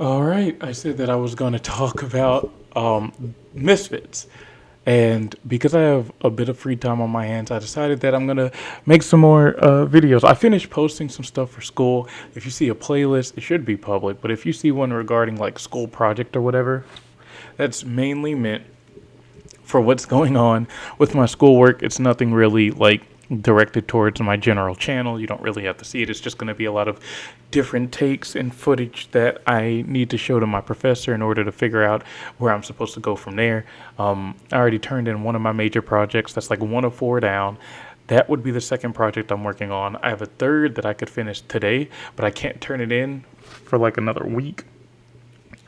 All right, I said that I was going to talk about misfits. And because I have a bit of free time on my hands, I decided that I'm going to make some more videos. I finished posting some stuff for school. If you see a playlist, it should be public. But if you see one regarding like school project or whatever, that's mainly meant for what's going on with my schoolwork. It's nothing really like directed towards my general channel. You don't really have to see it. It's just going to be a lot of different takes and footage that I need to show to my professor in order to figure out where I'm supposed to go from there. I already turned in one of my major projects. That's like one of four down. That would be the second project I'm working on. I have a third that I could finish today, but I can't turn it in for like another week,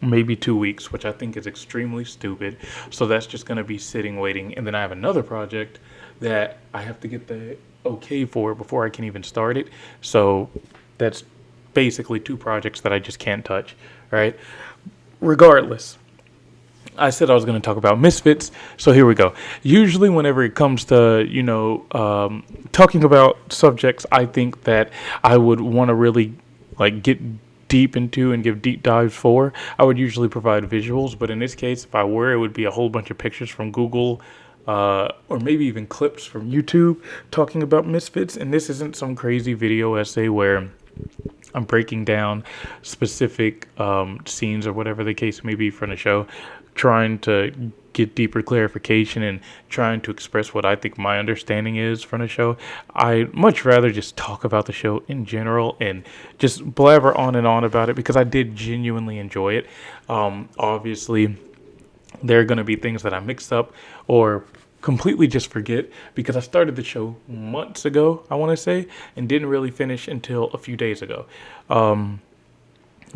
maybe 2 weeks, which I think is extremely stupid. So that's just going to be sitting waiting. And then I have another project that I have to get the okay for before I can even start it. So that's basically two projects that I just can't touch, right? Regardless, I said I was going to talk about misfits, so here we go. Usually, whenever it comes to talking about subjects, I think that I would want to really like get deep into and give deep dives for. I would usually provide visuals, but in this case, if I were, it would be a whole bunch of pictures from Google. Or maybe even clips from YouTube talking about misfits. And this isn't some crazy video essay where I'm breaking down specific scenes or whatever the case may be from the show, trying to get deeper clarification and trying to express what I think my understanding is from the show. I'd much rather just talk about the show in general and just blabber on and on about it because I did genuinely enjoy it. Obviously, there are going to be things that I mix up or completely just forget because I started the show months ago, I want to say, and didn't really finish until a few days ago.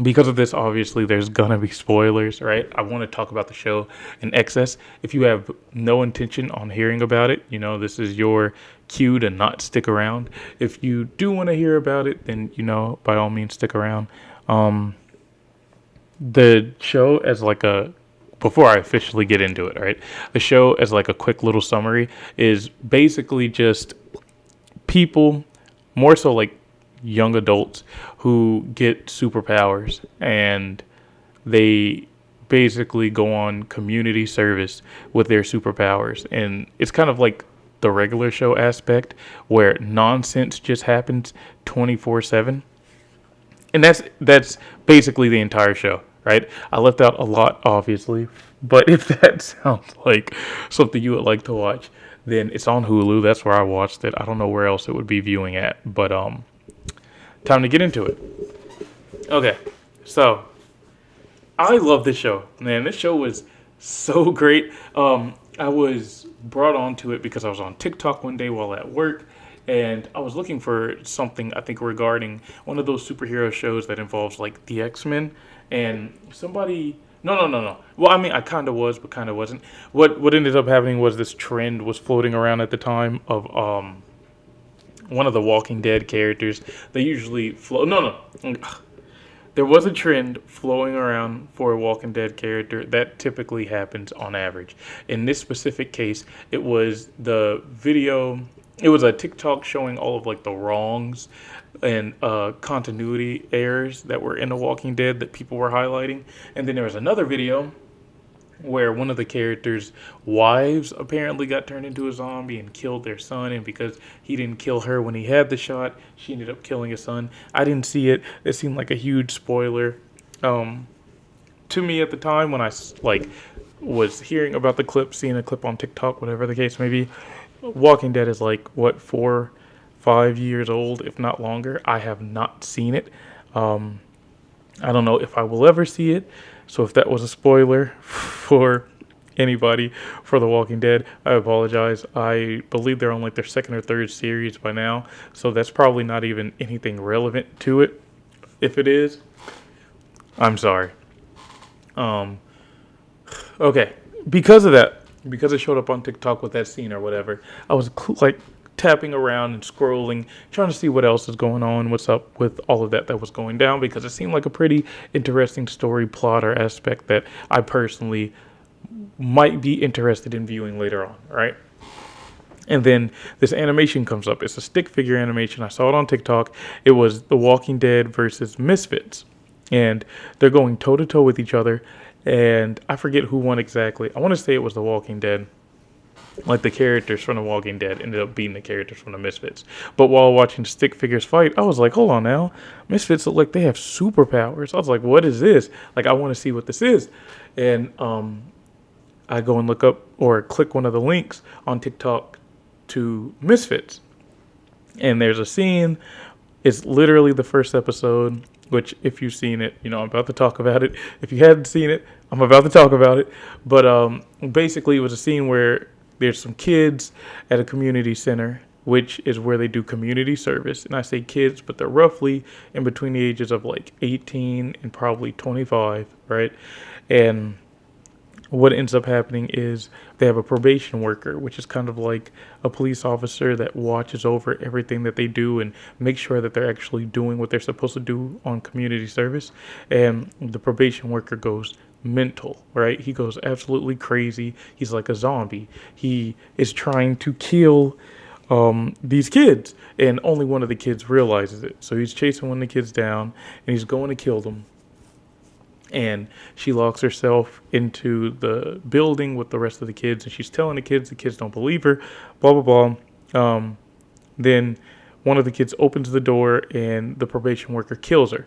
Because of this, obviously, there's going to be spoilers, right? I want to talk about the show in excess. If you have no intention on hearing about it, this is your cue to not stick around. If you do want to hear about it, then, by all means, stick around. The show as like a before I officially get into it, right? The show as like a quick little summary is basically just people, more so like young adults who get superpowers and they basically go on community service with their superpowers. And it's kind of like the regular show aspect where nonsense just happens 24/7. And that's basically the entire show, right? I left out a lot, obviously, but if that sounds like something you would like to watch, then it's on Hulu. That's where I watched it. I don't know where else it would be viewing at, but time to get into it. Okay, so I love this show, man. This show was so great. I was brought onto it because I was on TikTok one day while at work, and I was looking for something I think regarding one of those superhero shows that involves like the X-Men, and somebody. No, no, no, no. Well, I mean, I kind of was, but kind of wasn't. What ended up happening was this trend was floating around at the time of one of the Walking Dead characters. They usually float. No, no. There was a trend flowing around for a Walking Dead character that typically happens on average. In this specific case, it was the video. It was a TikTok showing all of like the wrongs and continuity errors that were in The Walking Dead that people were highlighting. And then there was another video where one of the characters' wives apparently got turned into a zombie and killed their son. And because he didn't kill her when he had the shot, she ended up killing his son. I didn't see it. It seemed like a huge spoiler to me at the time when I like was hearing about the clip, seeing a clip on TikTok, whatever the case may be. Walking Dead is like what 4, 5 years old, if not longer. I have not seen it. I don't know if I will ever see it. So if that was a spoiler for anybody for The Walking Dead, I apologize. I believe they're on like their second or third series by now. So that's probably not even anything relevant to it. If it is, I'm sorry. Okay. Because of that, because it showed up on TikTok with that scene or whatever, I was like tapping around and scrolling, trying to see what else is going on, what's up with all of that was going down, because it seemed like a pretty interesting story plot or aspect that I personally might be interested in viewing later on, right? And then this animation comes up. It's a stick figure animation. I saw it on TikTok. It was The Walking Dead versus Misfits. and they're going toe to toe with each other. And I forget who won exactly. I want to say it was The Walking Dead. Like the characters from The Walking Dead ended up beating the characters from the Misfits. But while watching stick figures fight, I was like, hold on now. Misfits look like they have superpowers. I was like, what is this? Like, I want to see what this is. And I go and look up or click one of the links on TikTok to Misfits. And there's a scene. It's literally the first episode, which if you've seen it, I'm about to talk about it. If you hadn't seen it, I'm about to talk about it. But basically, it was a scene where there's some kids at a community center, which is where they do community service. And I say kids, but they're roughly in between the ages of like 18 and probably 25, right? And what ends up happening is they have a probation worker, which is kind of like a police officer that watches over everything that they do and makes sure that they're actually doing what they're supposed to do on community service. And the probation worker goes mental, right? He goes absolutely crazy. He's like a zombie. He is trying to kill these kids, and only one of the kids realizes it. So he's chasing one of the kids down, and he's going to kill them. And she locks herself into the building with the rest of the kids, and she's telling the kids don't believe her, blah, blah, blah. Then one of the kids opens the door, and the probation worker kills her.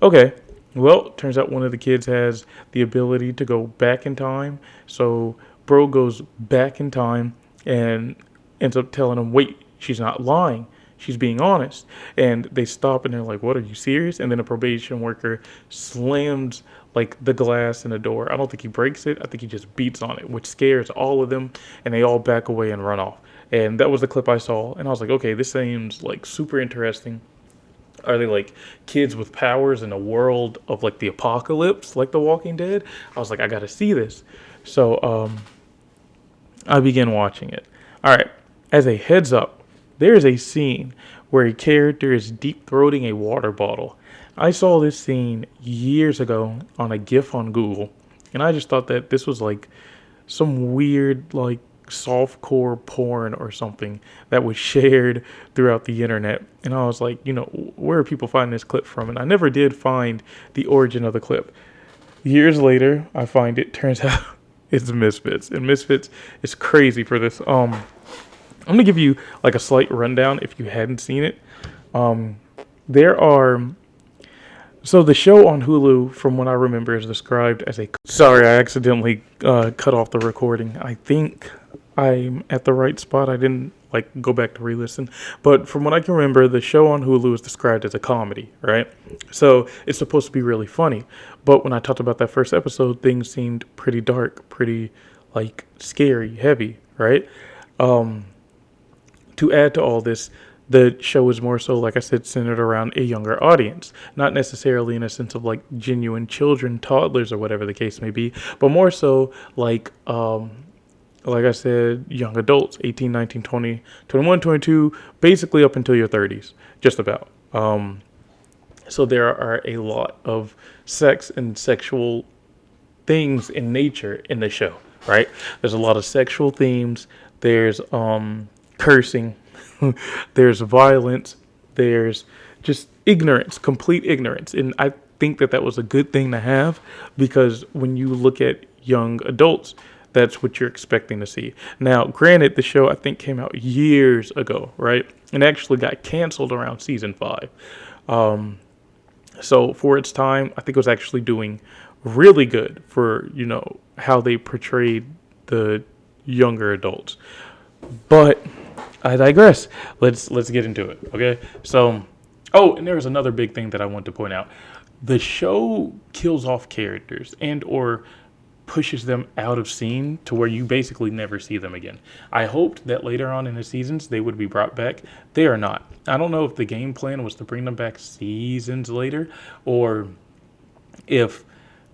Okay, well, turns out one of the kids has the ability to go back in time. So bro goes back in time and ends up telling him, wait, she's not lying. She's being honest. And they stop and they're like, what, are you serious? And then a probation worker slams like the glass in the door. I don't think he breaks it. I think he just beats on it, which scares all of them. And they all back away and run off. And that was the clip I saw. And I was like, okay, this seems like super interesting. Are they like kids with powers in a world of like the apocalypse, like The Walking Dead? I was like, I got to see this. So I began watching it. All right. As a heads up, there's a scene where a character is deep throating a water bottle. I saw this scene years ago on a GIF on Google, and I just thought that this was like some weird like softcore porn or something that was shared throughout the internet. And I was like, where are people finding this clip from? And I never did find the origin of the clip. Years later, I find it. Turns out it's Misfits. And Misfits is crazy for this. I'm going to give you like a slight rundown if you hadn't seen it. So the show on Hulu, from what I remember, is described as a... Sorry, I accidentally cut off the recording. I think I'm at the right spot. I didn't go back to re-listen. But from what I can remember, the show on Hulu is described as a comedy, right? So it's supposed to be really funny. But when I talked about that first episode, things seemed pretty dark, pretty scary, heavy, right? To add to all this, the show is more so, like I said, centered around a younger audience. Not necessarily in a sense of genuine children, toddlers, or whatever the case may be, but more so like I said, young adults, 18, 19, 20, 21, 22, basically up until your 30s, just about. So there are a lot of sex and sexual things in nature in the show, right? There's a lot of sexual themes. There's cursing. There's violence. There's just ignorance, complete ignorance. And I think that was a good thing to have, because when you look at young adults, that's what you're expecting to see. Now, granted, the show I think came out years ago, right? And actually got canceled around season 5. So for its time, I think it was actually doing really good for, how they portrayed the younger adults. But I digress. Let's get into it, okay? So, and there's another big thing that I want to point out. The show kills off characters and or pushes them out of scene to where you basically never see them again. I hoped that later on in the seasons they would be brought back. They are not. I don't know if the game plan was to bring them back seasons later, or if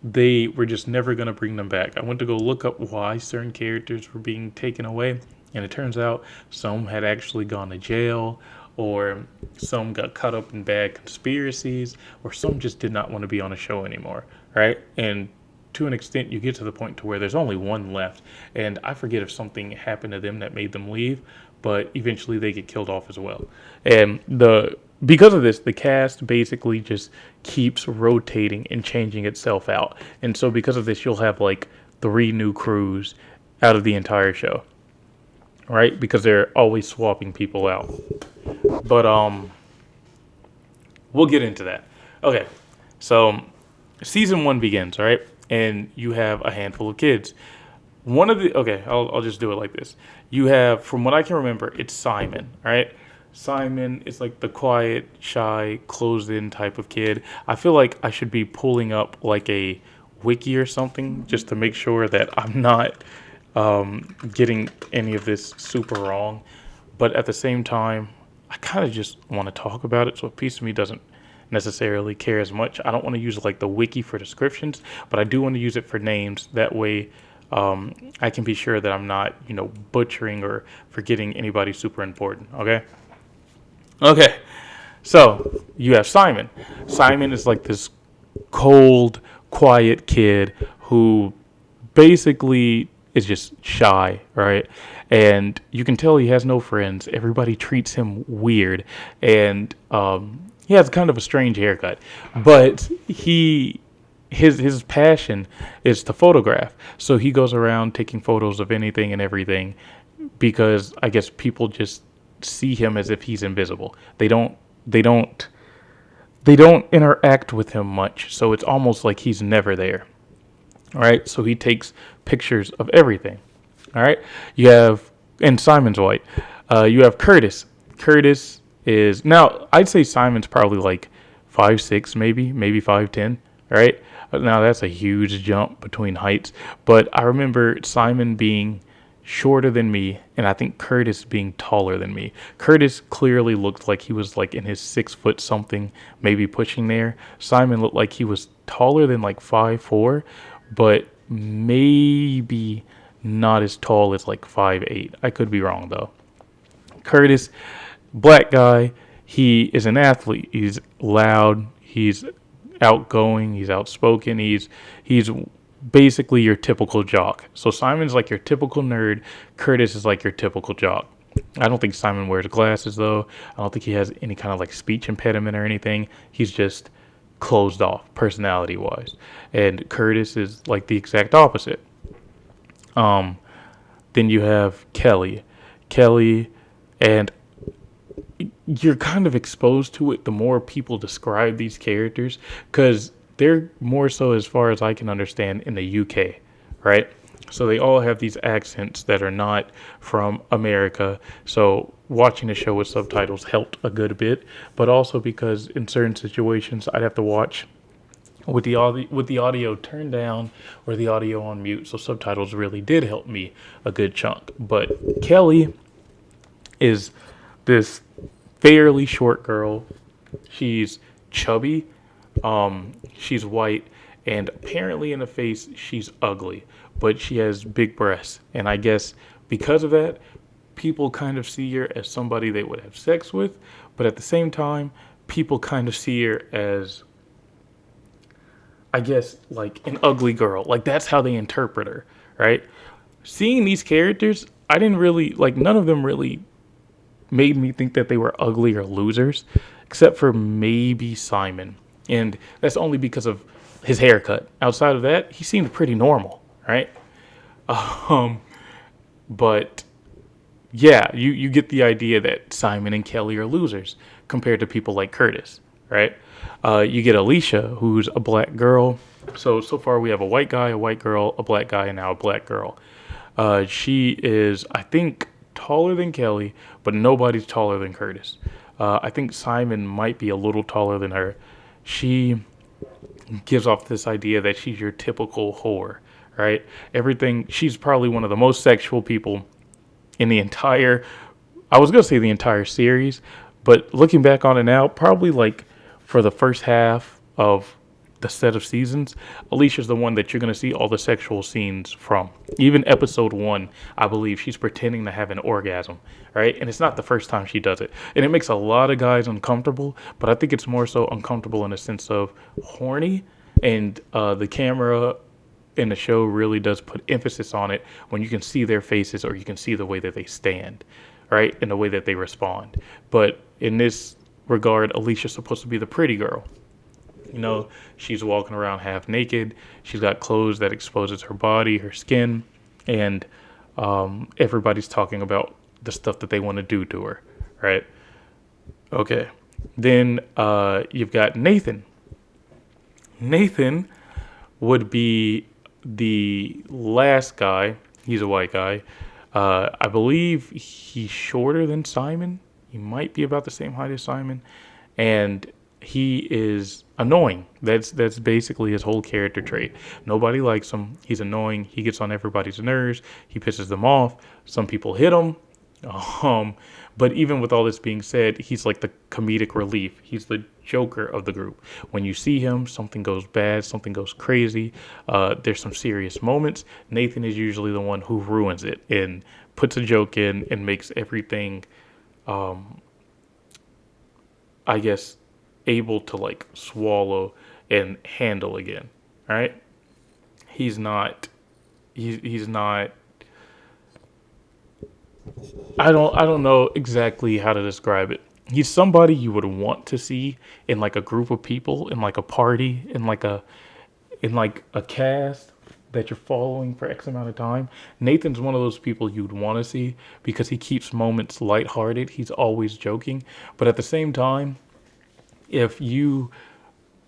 they were just never going to bring them back. I went to go look up why certain characters were being taken away, and it turns out some had actually gone to jail, or some got caught up in bad conspiracies, or some just did not want to be on a show anymore, right? And to an extent, you get to the point to where there's only one left, and I forget if something happened to them that made them leave, but eventually they get killed off as well. And the because of this, the cast basically just keeps rotating and changing itself out. And so because of this, you'll have like 3 new crews out of the entire show, right? Because they're always swapping people out. But we'll get into that. Okay. So season 1 begins, right? And you have a handful of kids. I'll just do it like this. You have, from what I can remember, it's Simon, right? Simon is like the quiet, shy, closed-in type of kid. I feel like I should be pulling up like a wiki or something just to make sure that I'm not getting any of this super wrong. But at the same time, I kind of just want to talk about it. So a piece of me doesn't necessarily care as much. I don't want to use like the wiki for descriptions, but I do want to use it for names. That way, I can be sure that I'm not, butchering or forgetting anybody super important. Okay. Okay. So you have Simon. Simon is like this cold, quiet kid who basically is just shy, right? And you can tell he has no friends. Everybody treats him weird, and he has kind of a strange haircut. But his passion is to photograph, so he goes around taking photos of anything and everything, because I guess people just see him as if he's invisible. They don't interact with him much, so it's almost like he's never there. All right, so he takes pictures of everything. All right, and Simon's white. You have Curtis. Curtis is, now I'd say Simon's probably like 5'6", maybe 5'10". All right, now that's a huge jump between heights, but I remember Simon being shorter than me, and I think Curtis being taller than me. Curtis clearly looked like he was like in his 6 foot something, maybe pushing there. Simon looked like he was taller than like 5'4", but maybe not as tall as like 5'8". I could be wrong though. Curtis, black guy, he is an athlete. He's loud, he's outgoing, he's outspoken, he's basically your typical jock. So Simon's like your typical nerd, Curtis is like your typical jock. I don't think Simon wears glasses though. I don't think he has any kind of like speech impediment or anything. He's just closed off personality wise. And Curtis is like the exact opposite. Then you have Kelly. And you're kind of exposed to it the more people describe these characters, because they're more so, as far as I can understand, in the UK, right? So they all have these accents that are not from America. So watching the show with subtitles helped a good bit, but also because in certain situations I'd have to watch with the audio turned down or the audio on mute. So subtitles really did help me a good chunk. But Kelly is this fairly short girl. She's chubby. She's white, and apparently in the face she's ugly, but she has big breasts. And I guess because of that, people kind of see her as somebody they would have sex with, but at the same time, people kind of see her as, I guess, like an ugly girl. Like that's how they interpret her, right? Seeing these characters, I didn't really, like, none of them really made me think that they were ugly or losers, except for maybe Simon. And that's only because of his haircut. Outside of that, he seemed pretty normal, right? But yeah, you get the idea that Simon and Kelly are losers compared to people like Curtis, right? You get Alicia, who's a black girl. So far we have a white guy, a white girl, a black guy, and now a black girl. She is, I think, taller than Kelly, but nobody's taller than Curtis. I think Simon might be a little taller than her. She gives off this idea that she's your typical whore, right? She's probably one of the most sexual people in the entire, I was going to say the entire series, but looking back on it now, probably like for the first half of the set of seasons, Alicia's the one that you're going to see all the sexual scenes from. Even episode 1, I believe she's pretending to have an orgasm, right? And it's not the first time she does it. And it makes a lot of guys uncomfortable, but I think it's more so uncomfortable in a sense of horny. And the camera in the show really does put emphasis on it when you can see their faces or you can see the way that they stand, right? And the way that they respond. But in this regard, Alicia's supposed to be the pretty girl. You know, she's walking around half naked. She's got clothes that exposes her body, her skin, and everybody's talking about the stuff that they want to do to her, right? Okay. Then you've got Nathan. Nathan would be the last guy. He's a white guy. I believe he's shorter than Simon. He might be about the same height as Simon. And he is annoying. That's basically his whole character trait. Nobody likes him. He's annoying. He gets on everybody's nerves. He pisses them off. Some people hit him. But even with all this being said, he's like the comedic relief. He's the joker of the group. When you see him, something goes bad, something goes crazy. There's some serious moments. Nathan is usually the one who ruins it and puts a joke in and makes everything, I guess, able to like swallow and handle again. All right. He's not. He's not. I don't know exactly how to describe it. He's somebody you would want to see in like a group of people, in like a party, in like a cast that you're following for X amount of time. Nathan's one of those people you'd want to see because he keeps moments lighthearted. He's always joking, but at the same time, if you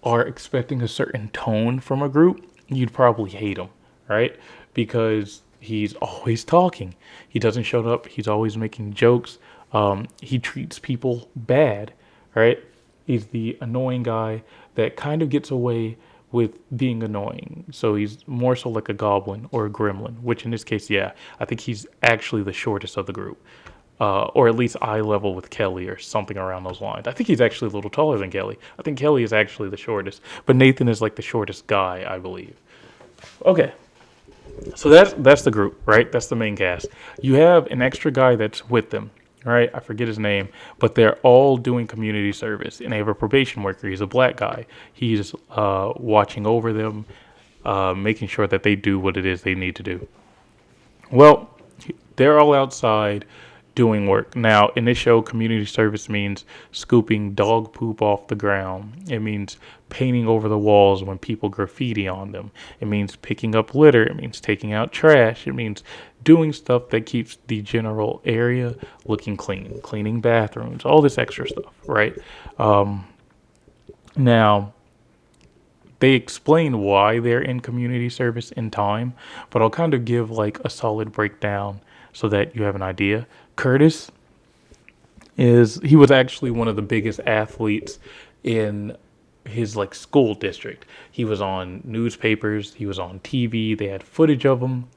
are expecting a certain tone from a group, you'd probably hate him, right? Because he's always talking. He doesn't shut up. He's always making jokes. He treats people bad, right? He's the annoying guy that kind of gets away with being annoying. So he's more so like a goblin or a gremlin, which in this case, yeah, I think he's actually the shortest of the group. Or at least eye level with Kelly or something around those lines. I think he's actually a little taller than Kelly. I think Kelly is actually the shortest, but Nathan is like the shortest guy, I believe. Okay. So that's the group, right? That's the main cast. You have an extra guy that's with them, right? I forget his name, but they're all doing community service, and they have a probation worker. He's a black guy. He's watching over them, making sure that they do what it is they need to do. Well, they're all outside doing work. Now, in this show, community service means scooping dog poop off the ground. It means painting over the walls when people graffiti on them. It means picking up litter. It means taking out trash. It means doing stuff that keeps the general area looking clean, cleaning bathrooms, all this extra stuff, right? Now, they explain why they're in community service in time, but I'll kind of give like a solid breakdown so that you have an idea. Curtis he was actually one of the biggest athletes in his like school district. He was on newspapers, he was on TV, they had footage of him.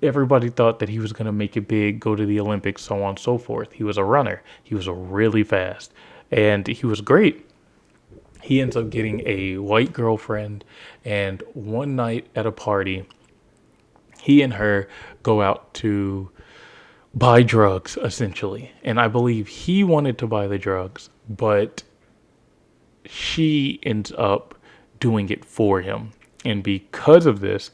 Everybody thought that he was going to make it big, go to the Olympics, so on and so forth. He was a runner. He was really fast, and he was great. He ends up getting a white girlfriend, and one night at a party, he and her go out to buy drugs, essentially. And I believe he wanted to buy the drugs, but she ends up doing it for him. And because of this,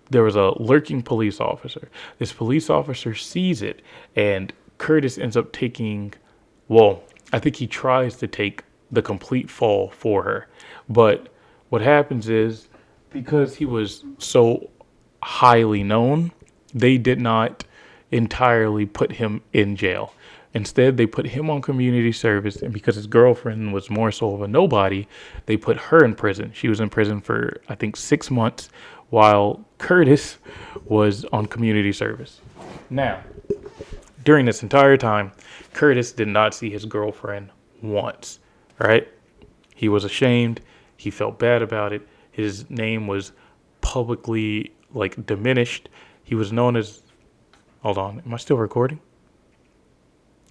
there was a lurking police officer. This police officer sees it, and Curtis ends up I think he tries to take the complete fall for her. But what happens is, because he was so highly known, they did not entirely put him in jail. Instead, they put him on community service, and because his girlfriend was more so of a nobody, they put her in prison. She was in prison for, I think, 6 months, while Curtis was on community service. Now, during this entire time, Curtis did not see his girlfriend once, right? He was ashamed. He felt bad about it. His name was publicly, like, diminished. He was known as... Hold on. Am I still recording?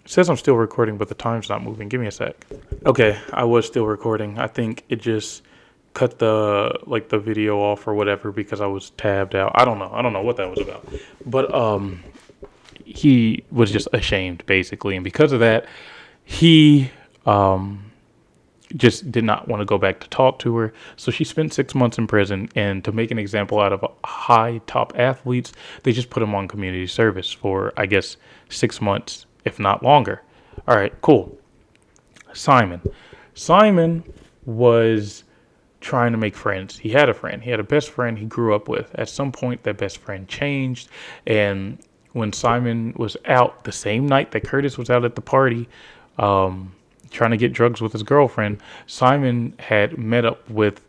It says I'm still recording, but the time's not moving. Give me a sec. Okay, I was still recording. I think it just cut the video off or whatever because I was tabbed out. I don't know what that was about. But he was just ashamed, basically. And because of that, he just did not want to go back to talk to her. So she spent 6 months in prison. And to make an example out of high top athletes, they just put him on community service for, I guess, 6 months, if not longer. All right, cool. Simon. Simon was trying to make friends. He had a friend. He had a best friend he grew up with. At some point, that best friend changed. And when Simon was out the same night that Curtis was out at the party, trying to get drugs with his girlfriend, Simon had met up with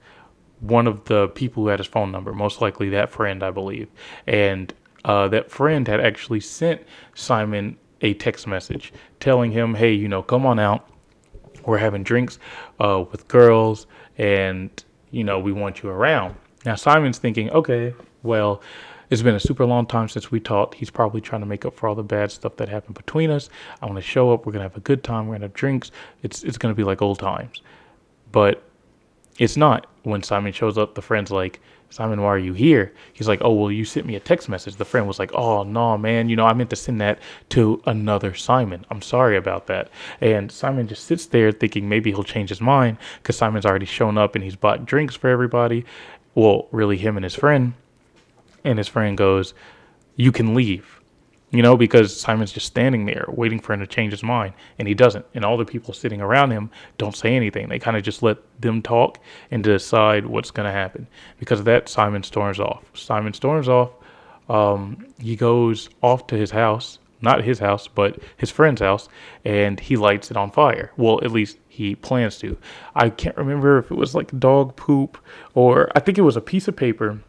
one of the people who had his phone number, most likely that friend, I believe. And that friend had actually sent Simon a text message telling him, hey, come on out. We're having drinks with girls, and, we want you around. Now, Simon's thinking, okay, well, it's been a super long time since we talked. He's probably trying to make up for all the bad stuff that happened between us. I want to show up. We're going to have a good time. We're going to have drinks. It's going to be like old times. But it's not. When Simon shows up, the friend's like, Simon, why are you here? He's like, oh, well, you sent me a text message. The friend was like, oh, no, man, I meant to send that to another Simon. I'm sorry about that. And Simon just sits there thinking maybe he'll change his mind because Simon's already shown up and he's bought drinks for everybody. Well, really him and his friend. And his friend goes, you can leave. Because Simon's just standing there waiting for him to change his mind, and he doesn't. And all the people sitting around him don't say anything. They kind of just let them talk and decide what's going to happen. Because of that, Simon storms off. He goes off to his house, not his house, but his friend's house, and he lights it on fire. Well, at least he plans to. I can't remember if it was like dog poop, or I think it was a piece of paper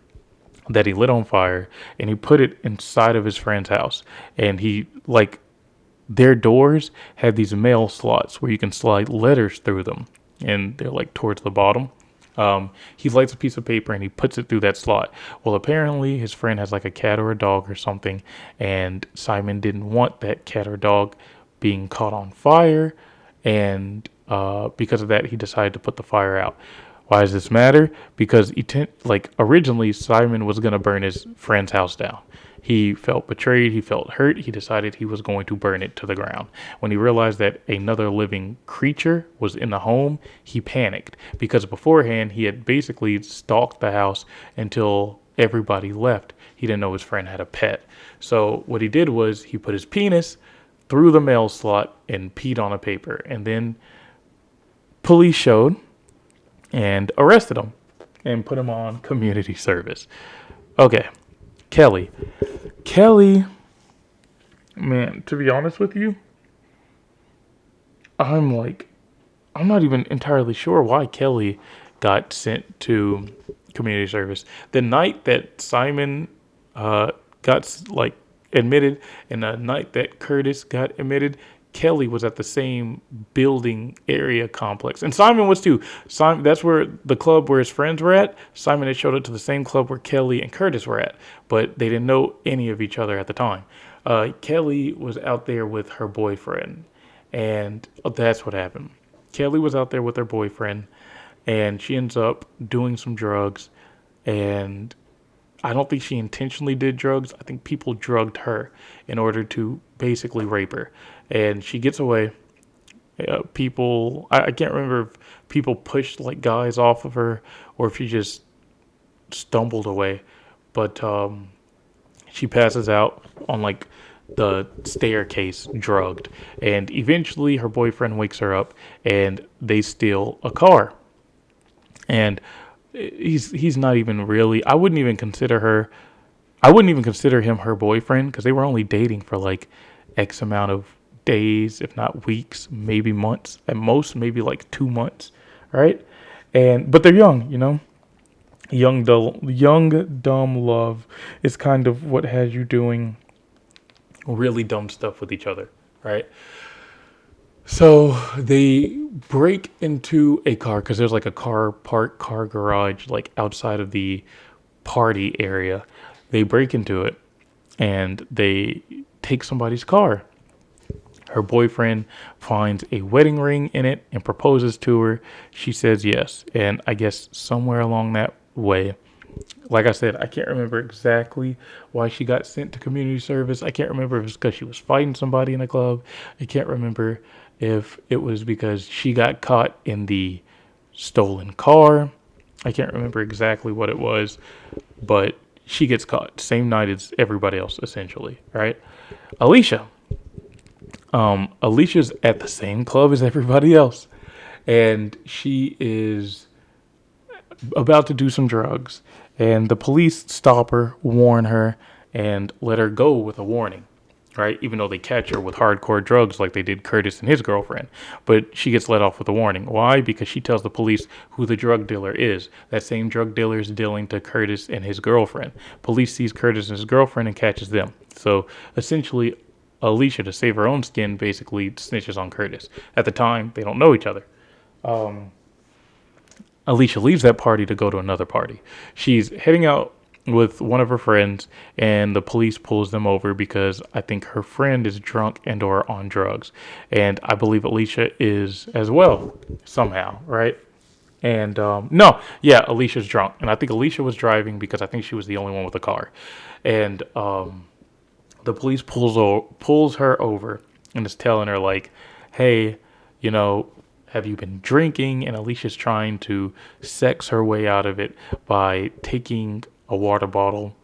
that he lit on fire, and he put it inside of his friend's house. And their doors had these mail slots where you can slide letters through them, and they're like towards the bottom. He lights a piece of paper and he puts it through that slot. Well, apparently his friend has like a cat or a dog or something, and Simon didn't want that cat or dog being caught on fire, and because of that, he decided to put the fire out. Why does this matter? Because originally Simon was going to burn his friend's house down. He felt betrayed. He felt hurt. He decided he was going to burn it to the ground. When he realized that another living creature was in the home, he panicked because beforehand he had basically stalked the house until everybody left. He didn't know his friend had a pet. So what he did was he put his penis through the mail slot and peed on a paper. And then police showed and arrested him and put him on community service. Okay, Kelly, man, to be honest with you, I'm not even entirely sure why Kelly got sent to community service. The night that Simon got admitted and the night that Curtis got admitted, Kelly was at the same building area complex. And Simon was too. That's where the club where his friends were at. Simon had showed up to the same club where Kelly and Curtis were at, but they didn't know any of each other at the time. Kelly was out there with her boyfriend, and that's what happened. Kelly was out there with her boyfriend, and she ends up doing some drugs, and I don't think she intentionally did drugs. I think people drugged her in order to basically rape her. And she gets away. I can't remember if people pushed guys off of her or if she just stumbled away. But she passes out on the staircase drugged. And eventually her boyfriend wakes her up and they steal a car. And he's not even really, I wouldn't even consider him her boyfriend because they were only dating for X amount of days, if not weeks, maybe months, at most maybe 2 months, right? But they're young, young dumb love is kind of what has you doing really dumb stuff with each other, right? So they break into a car because there's a car garage outside of the party area. They break into it and they take somebody's car. Her boyfriend finds a wedding ring in it and proposes to her. She says yes. And I guess somewhere along that way, like I said, I can't remember exactly why she got sent to community service. I can't remember if it's because she was fighting somebody in a club. I can't remember if it was because she got caught in the stolen car. I can't remember exactly what it was, but she gets caught same night as everybody else, essentially, right? Alicia Alicia's at the same club as everybody else, and she is about to do some drugs. And the police stop her, warn her, and let her go with a warning, right? Even though they catch her with hardcore drugs like they did Curtis and his girlfriend. But she gets let off with a warning. Why? Because she tells the police who the drug dealer is. That same drug dealer is dealing to Curtis and his girlfriend. Police sees Curtis and his girlfriend and catches them. So essentially, Alicia, to save her own skin, basically snitches on Curtis. At the time, they don't know each other. Alicia leaves that party to go to another party. She's heading out with one of her friends, and the police pulls them over because I think her friend is drunk and or on drugs. And I believe Alicia is as well, somehow, right? And no, yeah, Alicia's drunk. And I think Alicia was driving because I think she was the only one with a car. And the police pulls her over and is telling her, like, hey, you know, have you been drinking? And Alicia's trying to sex her way out of it by taking a water bottle.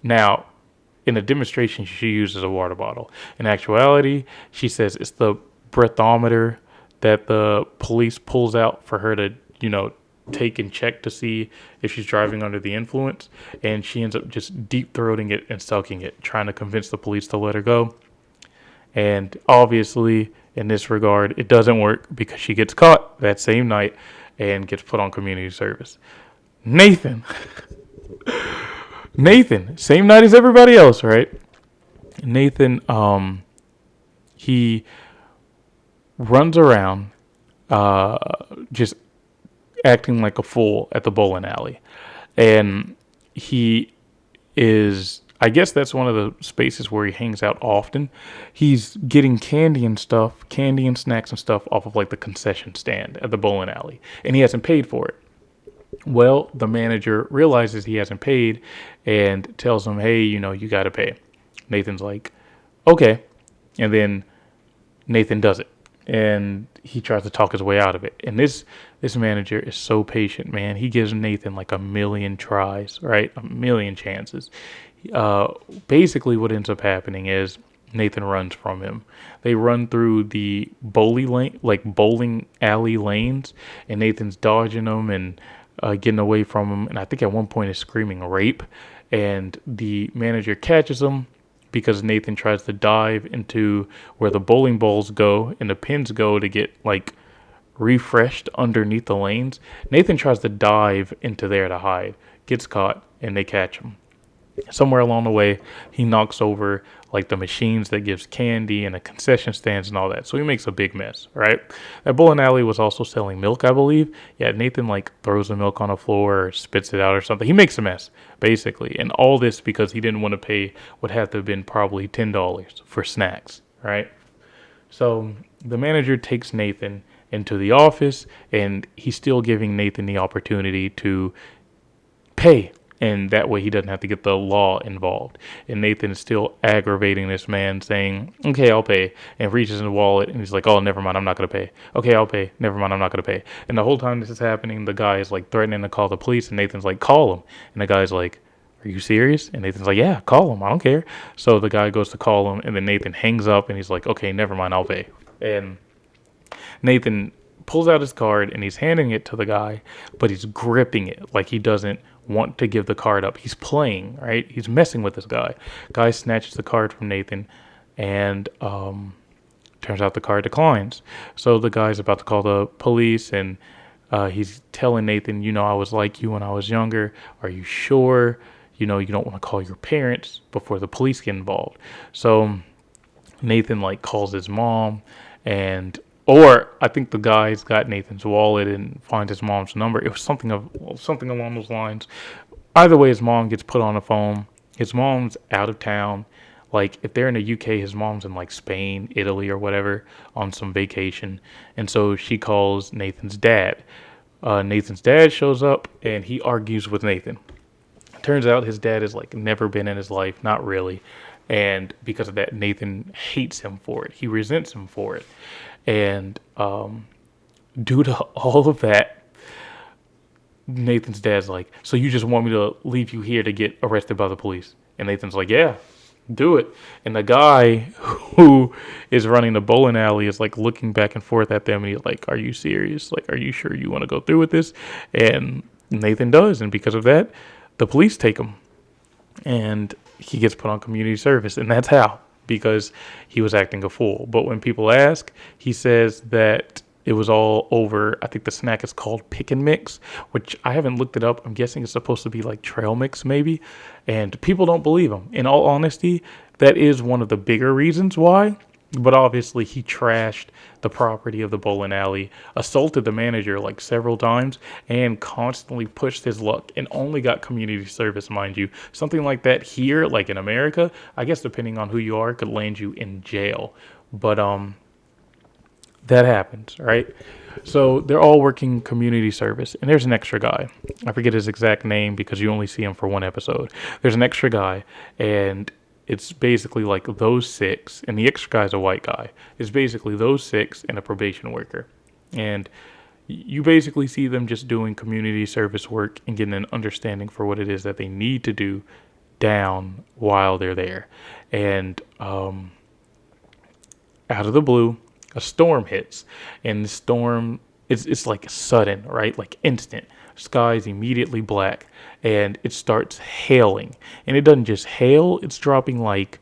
Now, in a demonstration, she uses a water bottle. In actuality, she says it's the breathometer that the police pulls out for her to, take and check to see if she's driving under the influence. And she ends up just deep throating it and sucking it, trying to convince the police to let her go. And obviously, in this regard, it doesn't work because she gets caught that same night and gets put on community service. Nathan, same night as everybody else, right? Nathan, he runs around, just acting like a fool at the bowling alley. And he is, I guess that's one of the spaces where he hangs out often. He's getting candy and snacks and stuff off of like the concession stand at the bowling alley. And he hasn't paid for it. Well, the manager realizes he hasn't paid and tells him, hey, you got to pay. Nathan's like, okay. And then Nathan does it. And he tries to talk his way out of it. And this manager is so patient, man. He gives Nathan like a million tries, right? A million chances. Basically what ends up happening is Nathan runs from him. They run through the bowling alley lanes, and Nathan's dodging them and getting away from him. And I think at one point is screaming rape. And the manager catches him because Nathan tries to dive into where the bowling balls go and the pins go to get like refreshed underneath the lanes. Nathan tries to dive into there to hide, gets caught, and they catch him. Somewhere along the way, he knocks over like the machines that gives candy and the concession stands and all that. So he makes a big mess, right? That bowling alley was also selling milk, I believe. Yeah, Nathan like throws the milk on the floor or spits it out or something. He makes a mess, basically. And all this because he didn't want to pay what had to have been probably $10 for snacks, right? So the manager takes Nathan into the office, and he's still giving Nathan the opportunity to pay. And that way he doesn't have to get the law involved. And Nathan is still aggravating this man, saying, okay, I'll pay. And reaches in the wallet and he's like, oh, never mind, I'm not going to pay. Okay, I'll pay. Never mind, I'm not going to pay. And the whole time this is happening, the guy is like threatening to call the police. And Nathan's like, call him. And the guy's like, are you serious? And Nathan's like, yeah, call him. I don't care. So the guy goes to call him. And then Nathan hangs up and he's like, okay, never mind, I'll pay. And Nathan pulls out his card and he's handing it to the guy, but he's gripping it like he doesn't want to give the card up. He's playing, right? He's messing with this guy. Guy snatches the card from Nathan, and turns out the card declines. So the guy's about to call the police, and he's telling Nathan, I was like you when I was younger. Are you sure? You don't want to call your parents before the police get involved. So Nathan like calls his mom, or I think the guy's got Nathan's wallet and finds his mom's number. It was something along those lines. Either way, his mom gets put on the phone. His mom's out of town. Like, if they're in the UK, his mom's in like Spain, Italy, or whatever on some vacation. And so she calls Nathan's dad. Nathan's dad shows up and he argues with Nathan. Turns out his dad has like never been in his life, not really. And because of that, Nathan hates him for it. He resents him for it. And due to all of that, Nathan's dad's like, so you just want me to leave you here to get arrested by the police? And Nathan's like, yeah, do it. And the guy who is running the bowling alley is like looking back and forth at them, and he's like, "Are you serious? Like, are you sure you want to go through with this?" And Nathan does, and because of that, the police take him, and he gets put on community service, and that's how, because he was acting a fool. But when people ask, he says that it was all over. I think the snack is called Pick and Mix, which I haven't looked it up. I'm guessing it's supposed to be like trail mix, maybe. And people don't believe him. In all honesty, that is one of the bigger reasons why. But obviously, he trashed the property of the bowling alley, assaulted the manager like several times, and constantly pushed his luck and only got community service, mind you. Something like that here, like in America, I guess depending on who you are, could land you in jail. But that happens, right? So they're all working community service, and there's an extra guy. I forget his exact name because you only see him for one episode. There's an extra guy, and it's basically like those six, and the extra guy is a white guy. It's basically those six and a probation worker. And you basically see them just doing community service work and getting an understanding for what it is that they need to do down while they're there. And out of the blue, a storm hits, and the storm it's like sudden, right? Like instant. Sky's immediately black, and it starts hailing. And it doesn't just hail, it's dropping like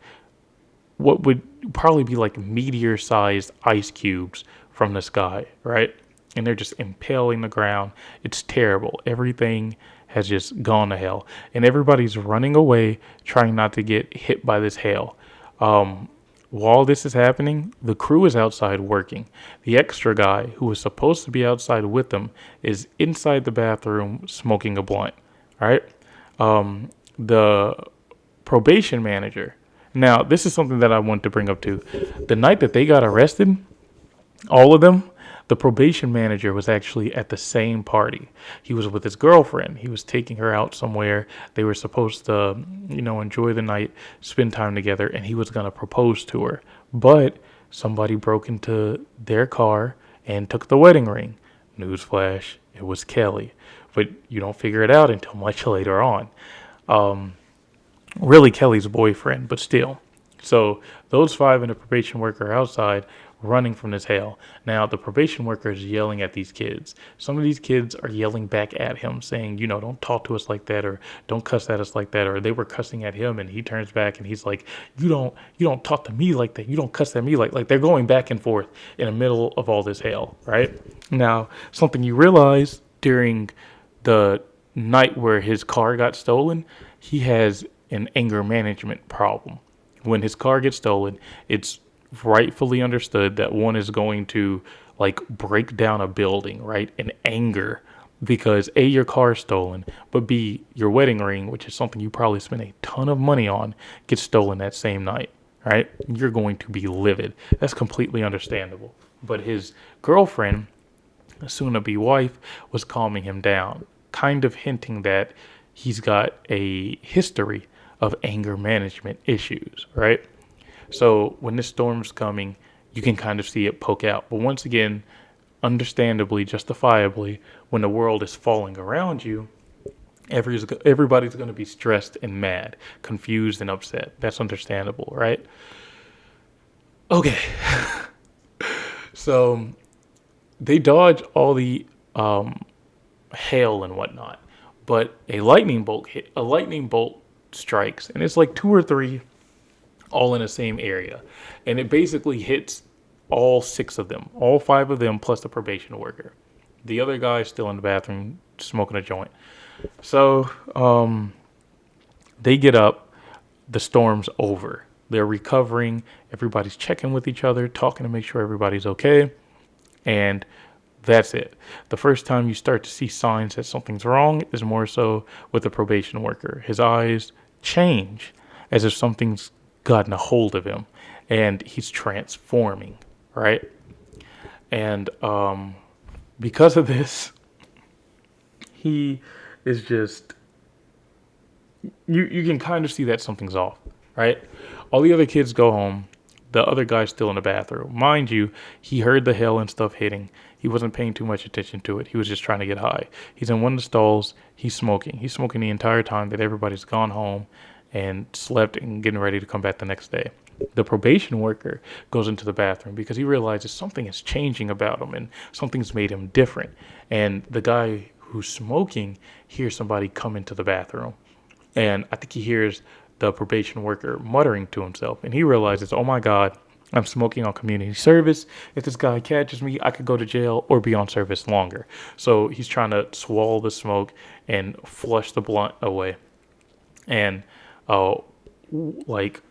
what would probably be like meteor-sized ice cubes from the sky, right? And they're just impaling the ground. It's terrible. Everything has just gone to hell, and everybody's running away, trying not to get hit by this hail. While this is happening, the crew is outside working. The extra guy, who was supposed to be outside with them, is inside the bathroom smoking a blunt. All right. The probation manager. Now, this is something that I want to bring up too. The night that they got arrested, all of them, the probation manager was actually at the same party. He was with his girlfriend. He was taking her out somewhere. They were supposed to, enjoy the night, spend time together, and he was going to propose to her. But somebody broke into their car and took the wedding ring. Newsflash, it was Kelly. But you don't figure it out until much later on. Really Kelly's boyfriend, but still. So those five and the probation worker are outside running from this hail. Now, the probation worker is yelling at these kids. Some of these kids are yelling back at him, saying, don't talk to us like that, or don't cuss at us like that, or they were cussing at him, and he turns back and he's like, you don't talk to me like that. You don't cuss at me like they're going back and forth in the middle of all this hail, right? Now, something you realize during the night where his car got stolen, he has an anger management problem. When his car gets stolen, it's rightfully understood that one is going to like break down a building, right? In anger because A, your car is stolen, but B, your wedding ring, which is something you probably spent a ton of money on, gets stolen that same night, right? You're going to be livid. That's completely understandable. But his girlfriend, soon to be wife, was calming him down, kind of hinting that he's got a history of anger management issues, right? So when this storm's coming, you can kind of see it poke out. But once again, understandably, justifiably, when the world is falling around you, everybody's going to be stressed and mad, confused and upset. That's understandable, right? Okay. So they dodge all the hail and whatnot, but a lightning bolt strikes, and it's like two or three all in the same area, and it basically hits all six of them, all five of them, plus the probation worker. The other guy's still in the bathroom smoking a joint. So they get up. The storm's over. They're recovering. Everybody's checking with each other, talking to make sure everybody's okay, and that's it. The first time you start to see signs that something's wrong is more so with the probation worker. His eyes change as if something's gotten a hold of him, and he's transforming, right? And because of this, he is just, you can kind of see that something's off, right? All the other kids go home. The other guy's still in the bathroom. Mind you, he heard the hail and stuff hitting. He wasn't paying too much attention to it. He was just trying to get high. He's in one of the stalls. He's smoking. He's smoking the entire time that everybody's gone home. and slept and getting ready to come back the next day. The probation worker goes into the bathroom because he realizes something is changing about him and something's made him different. And the guy who's smoking hears somebody come into the bathroom. And I think he hears the probation worker muttering to himself. And he realizes, oh my God, I'm smoking on community service. If this guy catches me, I could go to jail or be on service longer. So he's trying to swallow the smoke and flush the blunt away. And uh, like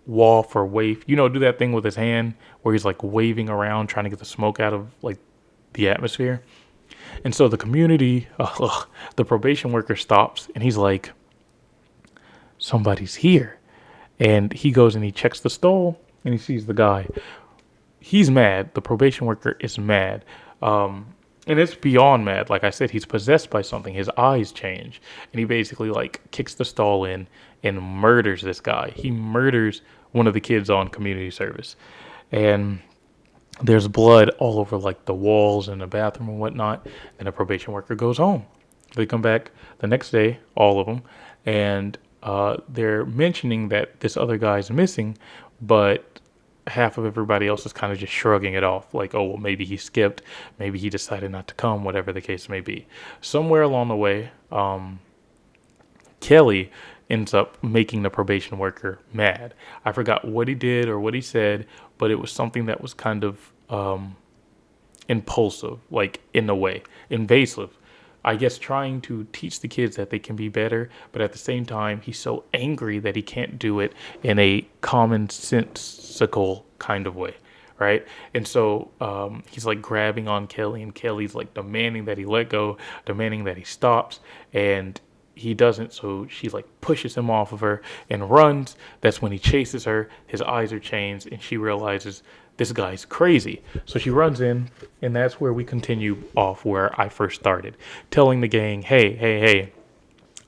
waft or wave, do that thing with his hand where he's like waving around trying to get the smoke out of like the atmosphere. And so the community, the probation worker stops and he's like, somebody's here. And he goes and he checks the stall and he sees the guy. He's mad. The probation worker is mad. And it's beyond mad. Like I said, he's possessed by something. His eyes change. And he basically like kicks the stall in and murders this guy. He murders one of the kids on community service. And there's blood all over like the walls and the bathroom and whatnot. And the probation worker goes home. They come back the next day, all of them, and they're mentioning that this other guy's missing, but half of everybody else is kind of just shrugging it off, like, oh, well, maybe he skipped, maybe he decided not to come, whatever the case may be. Somewhere along the way, Kelly ends up making the probation worker mad. I forgot what he did or what he said, but it was something that was kind of impulsive, like in a way, invasive. I guess trying to teach the kids that they can be better, but at the same time, he's so angry that he can't do it in a commonsensical kind of way, right? And so he's like grabbing on Kelly, and Kelly's like demanding that he let go, demanding that he stops, and he doesn't. So she like pushes him off of her and runs. That's when he chases her. His eyes are changed, and she realizes this guy's crazy. So she runs in, and that's where we continue off where I first started, telling the gang, hey,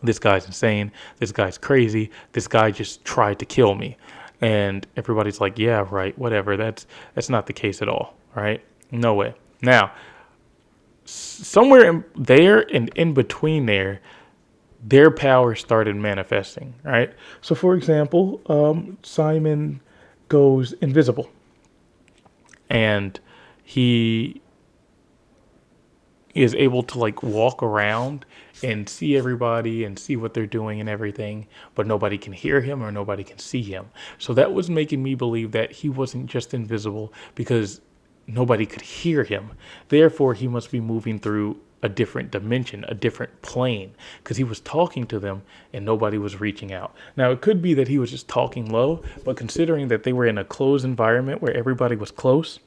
this guy's insane. This guy's crazy. This guy just tried to kill me. And everybody's like, yeah, right, whatever. That's not the case at all, right? No way. Now, somewhere in there and in between there, their power started manifesting, right? So, for example, Simon goes invisible. And he is able to like walk around and see everybody and see what they're doing and everything, but nobody can hear him or nobody can see him. So that was making me believe that he wasn't just invisible because nobody could hear him. Therefore, he must be moving through a different dimension, a different plane, because he was talking to them and nobody was reaching out. Now, it could be that he was just talking low, but considering that they were in a closed environment where everybody was close,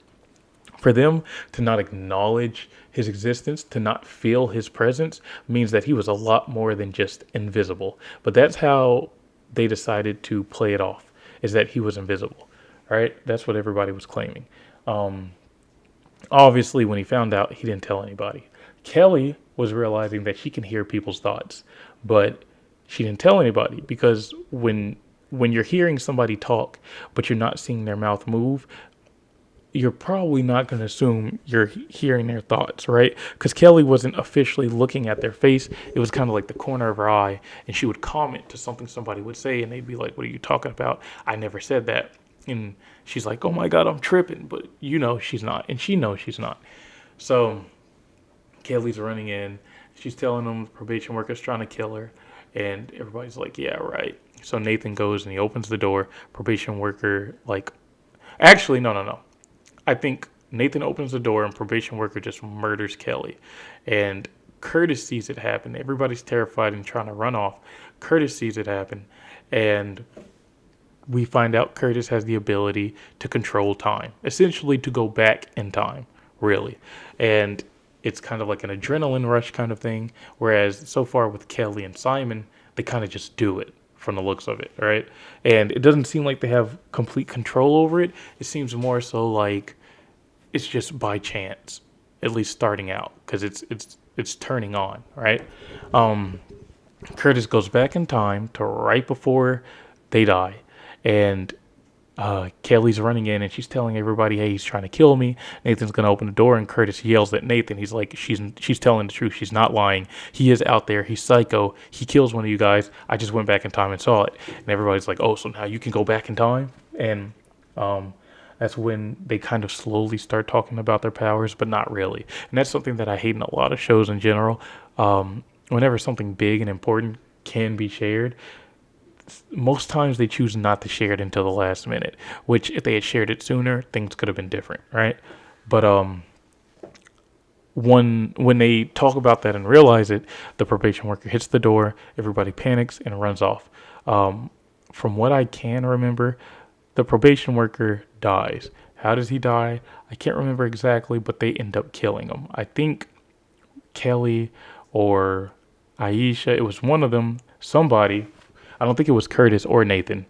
for them to not acknowledge his existence, to not feel his presence, means that he was a lot more than just invisible. But that's how they decided to play it off, is that he was invisible, right? That's what everybody was claiming. Obviously, when he found out, he didn't tell anybody. Kelly was realizing that she can hear people's thoughts, but she didn't tell anybody because when you're hearing somebody talk, but you're not seeing their mouth move, you're probably not going to assume you're hearing their thoughts, right? Because Kelly wasn't officially looking at their face. It was kind of like the corner of her eye, and she would comment to something somebody would say, and they'd be like, what are you talking about? I never said that. And she's like, oh my God, I'm tripping. But she's not, and she knows she's not. So Kelly's running in. She's telling them the probation worker's trying to kill her, and everybody's like, yeah, right. So Nathan goes and he opens the door. Probation worker, actually, no. I think Nathan opens the door and probation worker just murders Kelly. And Curtis sees it happen. Everybody's terrified and trying to run off. Curtis sees it happen. And we find out Curtis has the ability to control time, essentially to go back in time, really. And it's kind of like an adrenaline rush kind of thing. Whereas so far with Kelly and Simon, they kind of just do it from the looks of it, right? And it doesn't seem like they have complete control over it. It seems more so like it's just by chance, at least starting out, because it's turning on, right? Curtis goes back in time to right before they die, and Kelly's running in and she's telling everybody, "Hey, he's trying to kill me." Nathan's gonna open the door, and Curtis yells at Nathan. He's like, "She's telling the truth. She's not lying. He is out there. He's psycho. He kills one of you guys. I just went back in time and saw it." And everybody's like, "Oh, so now you can go back in time?" And um, that's when they kind of slowly start talking about their powers, but not really. And that's something that I hate in a lot of shows in general. Whenever something big and important can be shared, most times they choose not to share it until the last minute, which if they had shared it sooner, things could have been different, right? But when they talk about that and realize it, the probation worker hits the door, everybody panics and runs off. From what I can remember, the probation worker dies. How does he die? I can't remember exactly, but they end up killing him. I think Kelly or Aisha, it was one of them, somebody. I don't think it was Curtis or Nathan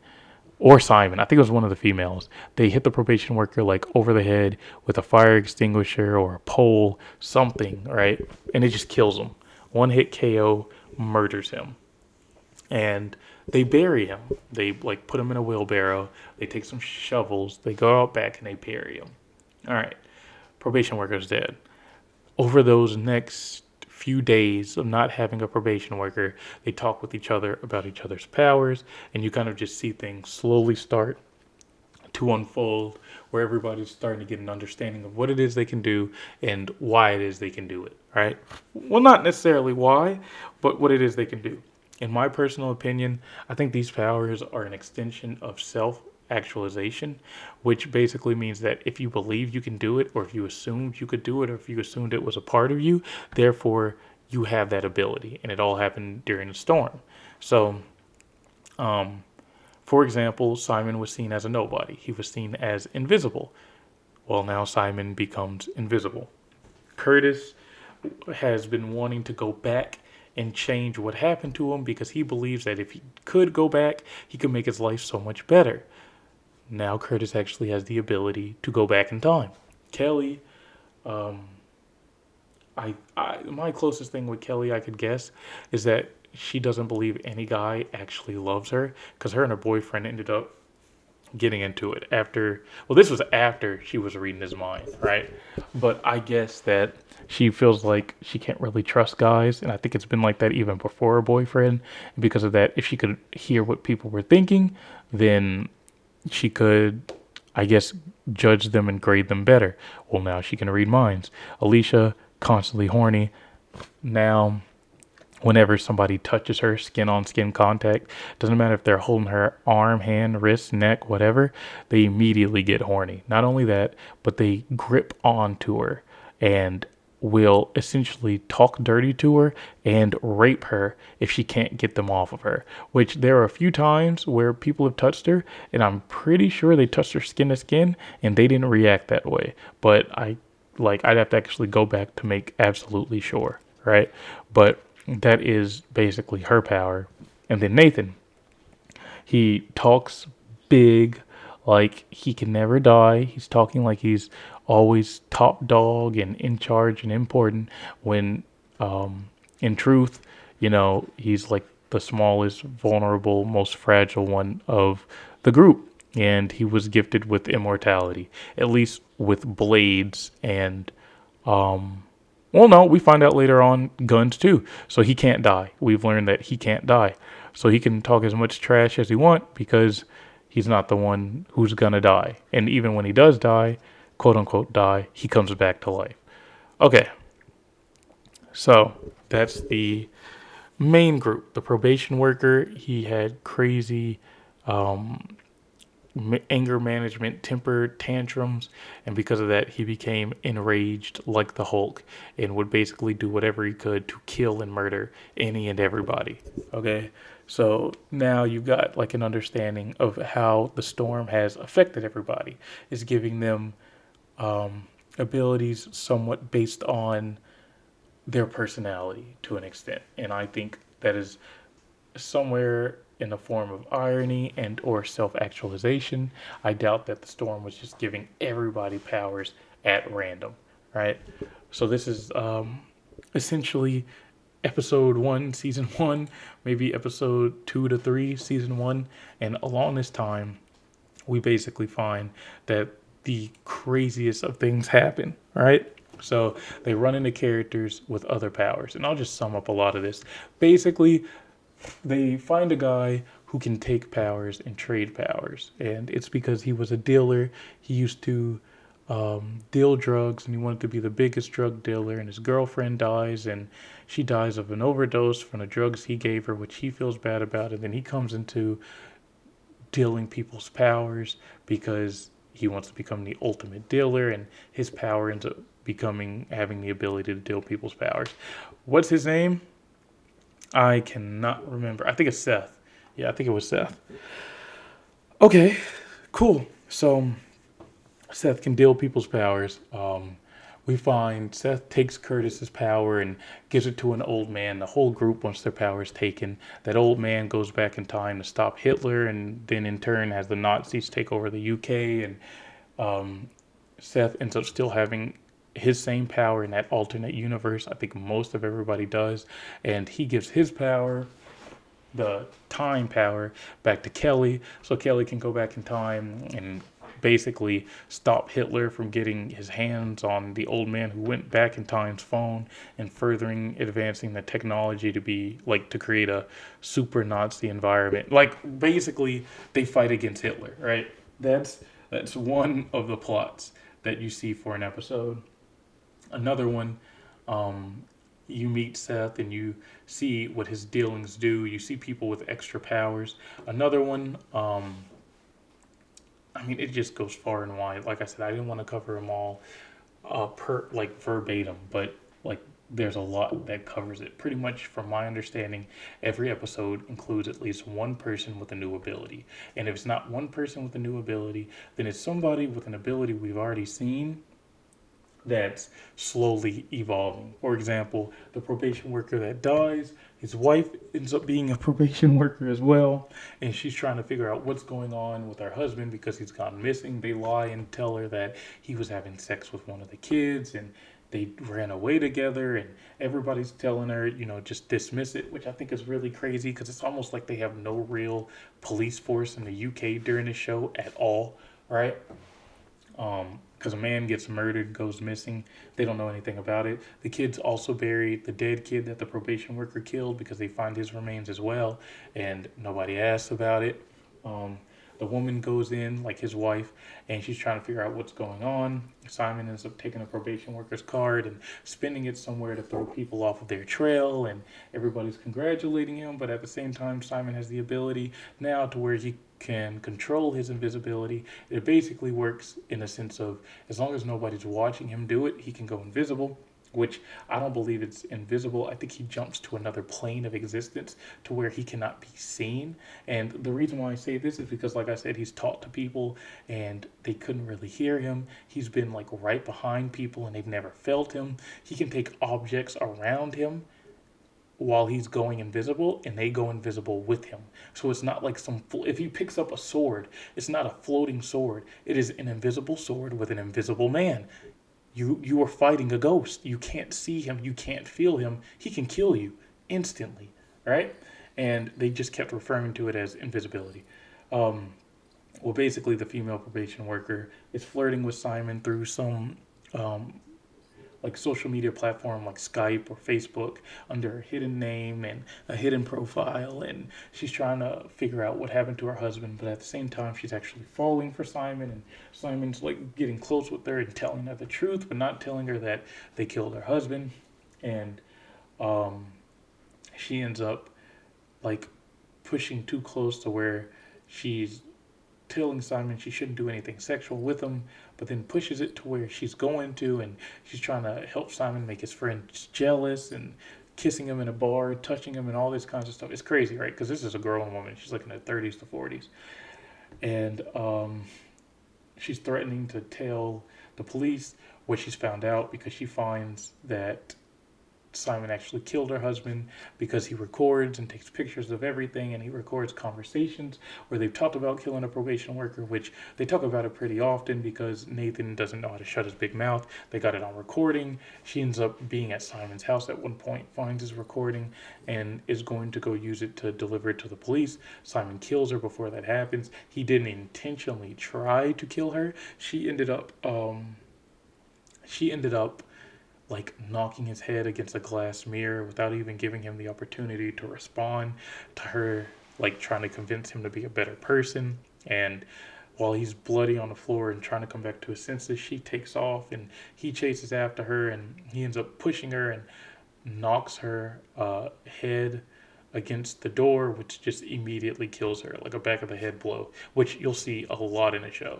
or Simon. I think it was one of the females. They hit the probation worker like over the head with a fire extinguisher or a pole, something, right? And it just kills him. One hit KO murders him. And they bury him. They like put him in a wheelbarrow. They take some shovels. They go out back and they bury him. All right. Probation worker's dead. Over those next few days of not having a probation worker, they talk with each other about each other's powers, and you kind of just see things slowly start to unfold where everybody's starting to get an understanding of what it is they can do and why it is they can do it, right? Well, not necessarily why, but what it is they can do. In my personal opinion, I think these powers are an extension of self actualization, which basically means that if you believe you can do it, or if you assumed you could do it, or if you assumed it was a part of you, therefore you have that ability. And it all happened during a storm. So, for example, Simon was seen as a nobody. He was seen as invisible. Well, now Simon becomes invisible. Curtis has been wanting to go back and change what happened to him because he believes that if he could go back, he could make his life so much better. Now Curtis actually has the ability to go back in time. Kelly, um, my closest thing with Kelly I could guess is that she doesn't believe any guy actually loves her because her and her boyfriend ended up getting into it after. Well, this was after she was reading his mind, right? But I guess that she feels like she can't really trust guys, and I think it's been like that even before her boyfriend. And because of that, if she could hear what people were thinking, then she could, I guess, judge them and grade them better. Well, now she can read minds. Alicia, constantly horny. Now, whenever somebody touches her, skin on skin contact, doesn't matter if they're holding her arm, hand, wrist, neck, whatever, they immediately get horny. Not only that, but they grip onto her and will essentially talk dirty to her and rape her if she can't get them off of her. Which there are a few times where people have touched her, and I'm pretty sure they touched her skin to skin and they didn't react that way. But I'd have to actually go back to make absolutely sure, right? But that is basically her power. And then Nathan, he talks big, like he can never die. He's talking like he's always top dog and in charge and important, when in truth, he's like the smallest, vulnerable, most fragile one of the group. And he was gifted with immortality, at least with blades and well, no, we find out later on guns too. So he can't die. We've learned that he can't die. So he can talk as much trash as he wants because he's not the one who's gonna die. And even when he does die, quote unquote die, he comes back to life. Okay. So that's the main group. The probation worker, he had crazy anger management, temper tantrums, and because of that, he became enraged like the Hulk and would basically do whatever he could to kill and murder any and everybody. Okay, so now you've got like an understanding of how the storm has affected everybody. It's giving them abilities somewhat based on their personality to an extent, and I think that is somewhere in the form of irony and or self-actualization. I doubt that the storm was just giving everybody powers at random, right? So this is essentially episode 1, season 1, maybe episode 2 to 3, season 1, and along this time we basically find that the craziest of things happen, right? So they run into characters with other powers. And I'll just sum up a lot of this. Basically, they find a guy who can take powers and trade powers. And it's because he was a dealer. He used to deal drugs and he wanted to be the biggest drug dealer. And his girlfriend dies and she dies of an overdose from the drugs he gave her, which he feels bad about. And then he comes into dealing people's powers because he wants to become the ultimate dealer, and his power ends up becoming having the ability to deal people's powers. What's his name? I cannot remember. I think it's Seth. Yeah, I think it was Seth. Okay, cool. So Seth can deal people's powers. We find Seth takes Curtis's power and gives it to an old man. The whole group wants their powers taken. That old man goes back in time to stop Hitler, and then in turn has the Nazis take over the UK. And Seth ends up still having his same power in that alternate universe. I think most of everybody does, and he gives his power, the time power, back to Kelly, so Kelly can go back in time and basically stop Hitler from getting his hands on the old man who went back in time's phone and furthering advancing the technology to be like to create a super Nazi environment. Like basically they fight against Hitler, right? That's one of the plots that you see for an episode. Another one, you meet Seth and you see what his dealings do. You see people with extra powers. Another one, I mean, it just goes far and wide. Like I said, I didn't want to cover them all per like verbatim, but like there's a lot that covers it. Pretty much, from my understanding, every episode includes at least one person with a new ability. And if it's not one person with a new ability, then it's somebody with an ability we've already seen that's slowly evolving. For example, the probation worker that dies, his wife ends up being a probation worker as well, and she's trying to figure out what's going on with her husband because he's gone missing. They lie and tell her that he was having sex with one of the kids and they ran away together, and everybody's telling her, just dismiss it, which I think is really crazy because it's almost like they have no real police force in the UK during the show at all, right? Because a man gets murdered, goes missing. They don't know anything about it. The kids also bury the dead kid that the probation worker killed because they find his remains as well, and nobody asks about it. Um, the woman goes in, like his wife, and she's trying to figure out what's going on. Simon ends up taking a probation worker's card and spending it somewhere to throw people off of their trail, and everybody's congratulating him, but at the same time, Simon has the ability now to where he can control his invisibility. It basically works in a sense of as long as nobody's watching him do it, he can go invisible, which I don't believe it's invisible. I think he jumps to another plane of existence to where he cannot be seen. And the reason why I say this is because, like I said, he's talked to people and they couldn't really hear him. He's been like right behind people and they've never felt him. He can take objects around him while he's going invisible and they go invisible with him. So it's not like if he picks up a sword, it's not a floating sword. It is an invisible sword with an invisible man. You are fighting a ghost. You can't see him. You can't feel him. He can kill you instantly, right? And they just kept referring to it as invisibility. Well, basically, the female probation worker is flirting with Simon through some like social media platform like Skype or Facebook under a hidden name and a hidden profile, and she's trying to figure out what happened to her husband, but at the same time she's actually falling for Simon, and Simon's like getting close with her and telling her the truth but not telling her that they killed her husband. And she ends up like pushing too close to where she's telling Simon she shouldn't do anything sexual with him, but then pushes it to where she's going to, and she's trying to help Simon make his friends jealous and kissing him in a bar, touching him, and all this kinds of stuff. It's crazy, right? Because this is a grown woman. She's like in her 30s to 40s. And she's threatening to tell the police what she's found out because she finds that Simon actually killed her husband because he records and takes pictures of everything, and he records conversations where they've talked about killing a probation worker, which they talk about it pretty often because Nathan doesn't know how to shut his big mouth. They got it on recording. She ends up being at Simon's house at one point, finds his recording, and is going to go use it to deliver it to the police. Simon kills her before that happens. He didn't intentionally try to kill her. She ended up like knocking his head against a glass mirror without even giving him the opportunity to respond to her, like trying to convince him to be a better person. And while he's bloody on the floor and trying to come back to his senses, she takes off and he chases after her, and he ends up pushing her and knocks her head against the door, which just immediately kills her, like a back of the head blow, which you'll see a lot in the show.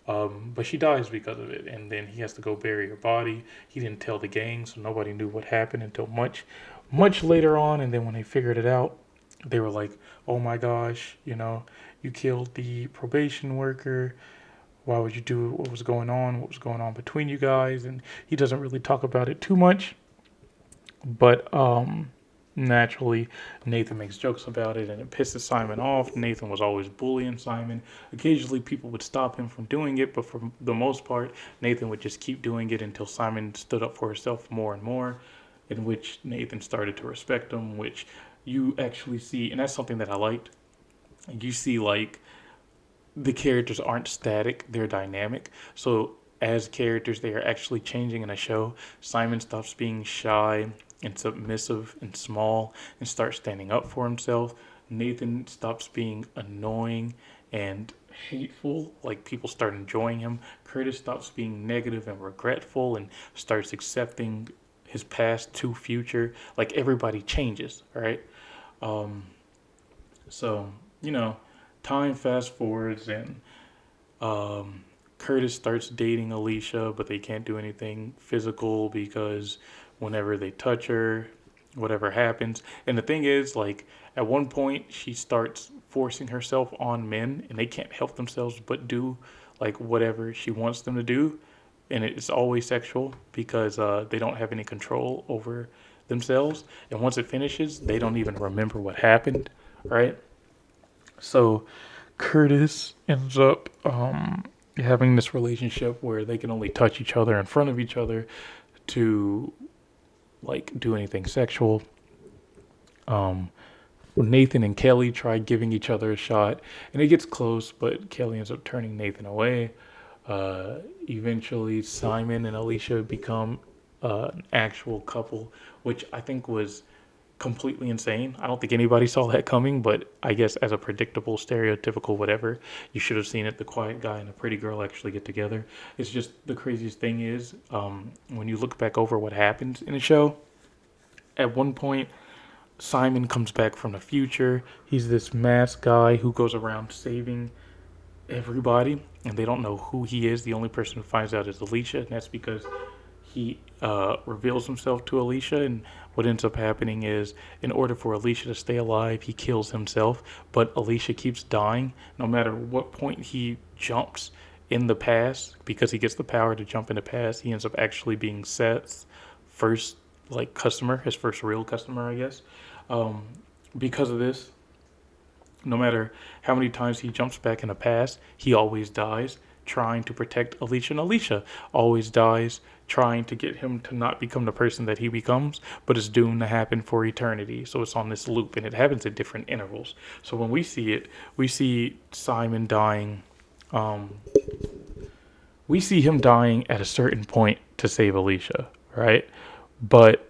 But she dies because of it, and then he has to go bury her body. He didn't tell the gang, so nobody knew what happened until much, much later on. And then when they figured it out, they were like, "Oh my gosh, you killed the probation worker. Why would you do it? What was going on? What was going on between you guys?" And he doesn't really talk about it too much, but naturally, Nathan makes jokes about it, and it pisses Simon off. Nathan was always bullying Simon. Occasionally, people would stop him from doing it, but for the most part, Nathan would just keep doing it until Simon stood up for herself more and more, in which Nathan started to respect him, which you actually see, and that's something that I liked. You see, like, the characters aren't static, they're dynamic. So, as characters, they are actually changing in a show. Simon stops being shy and submissive and small and starts standing up for himself. Nathan stops being annoying and hateful, like people start enjoying him. Curtis stops being negative and regretful and starts accepting his past to future. Like everybody changes, right? Um, so, time fast forwards, and Curtis starts dating Alicia, but they can't do anything physical because whenever they touch her, whatever happens. And the thing is, like, at one point, she starts forcing herself on men, and they can't help themselves but do, like, whatever she wants them to do. And it's always sexual because they don't have any control over themselves. And once it finishes, they don't even remember what happened, right? So Curtis ends up having this relationship where they can only touch each other in front of each other to like do anything sexual. Nathan and Kelly try giving each other a shot, and it gets close, but Kelly ends up turning Nathan away. Eventually, Simon and Alicia become an actual couple, which I think was completely insane. I don't think anybody saw that coming, but I guess as a predictable, stereotypical whatever, you should have seen it. The quiet guy and the pretty girl actually get together. It's just the craziest thing is when you look back over what happens in the show, at one point, Simon comes back from the future. He's this masked guy who goes around saving everybody, and they don't know who he is. The only person who finds out is Alicia, and that's because he reveals himself to Alicia, and what ends up happening is, in order for Alicia to stay alive, he kills himself, but Alicia keeps dying. No matter what point he jumps in the past, because he gets the power to jump in the past, he ends up actually being Seth's first customer, his first real customer, I guess. Because of this, no matter how many times he jumps back in the past, he always dies trying to protect Alicia, and Alicia always dies trying to get him to not become the person that he becomes, but it's doomed to happen for eternity. So it's on this loop, and it happens at different intervals. So when we see it, we see Simon dying. We see him dying at a certain point to save Alicia, right? But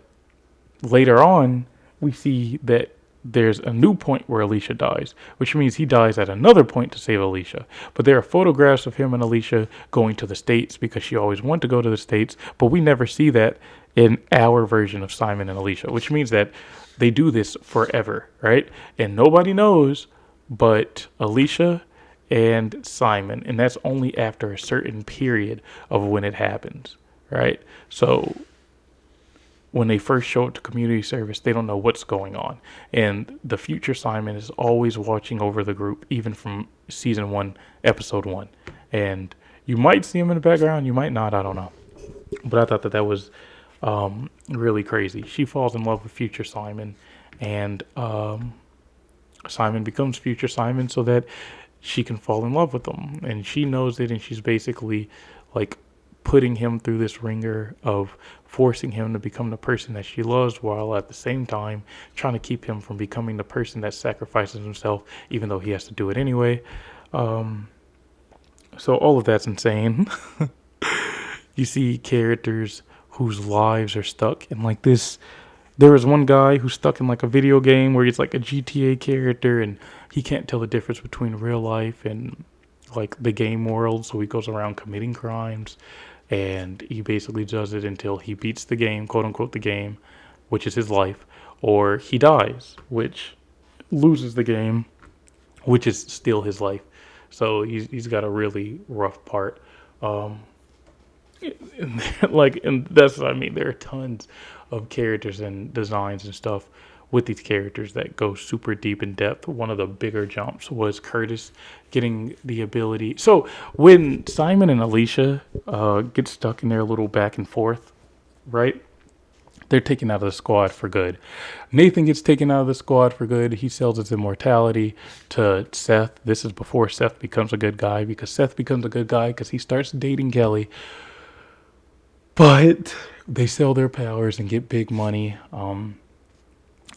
later on, we see that there's a new point where Alicia dies, which means he dies at another point to save Alicia. But there are photographs of him and Alicia going to the States because she always wanted to go to the States, but we never see that in our version of Simon and Alicia, which means that they do this forever, right? And nobody knows but Alicia and Simon, and that's only after a certain period of when it happens, right? So when they first show up to community service, they don't know what's going on. And the future Simon is always watching over the group, even from season 1, episode 1. And you might see him in the background, you might not, I don't know. But I thought that was Really crazy. She falls in love with future Simon, and Simon becomes future Simon so that she can fall in love with him. And she knows it, and she's basically like putting him through this ringer of forcing him to become the person that she loves, while at the same time trying to keep him from becoming the person that sacrifices himself, even though he has to do it anyway. Um, so all of that's insane. You see characters whose lives are stuck in like this. There was one guy who's stuck in like a video game where he's like a GTA character, and he can't tell the difference between real life and like the game world, so he goes around committing crimes, and he basically does it until he beats the game, quote unquote the game, which is his life, or he dies, which loses the game, which is still his life. So he's got a really rough part. Um, and that's what I mean. There are tons of characters and designs and stuff with these characters that go super deep in depth. One of the bigger jumps was Curtis getting the ability. So when Simon and Alicia get stuck in their little back and forth, right? They're taken out of the squad for good. Nathan gets taken out of the squad for good. He sells his immortality to Seth. This is before Seth becomes a good guy, because Seth becomes a good guy because he starts dating Kelly. But they sell their powers and get big money.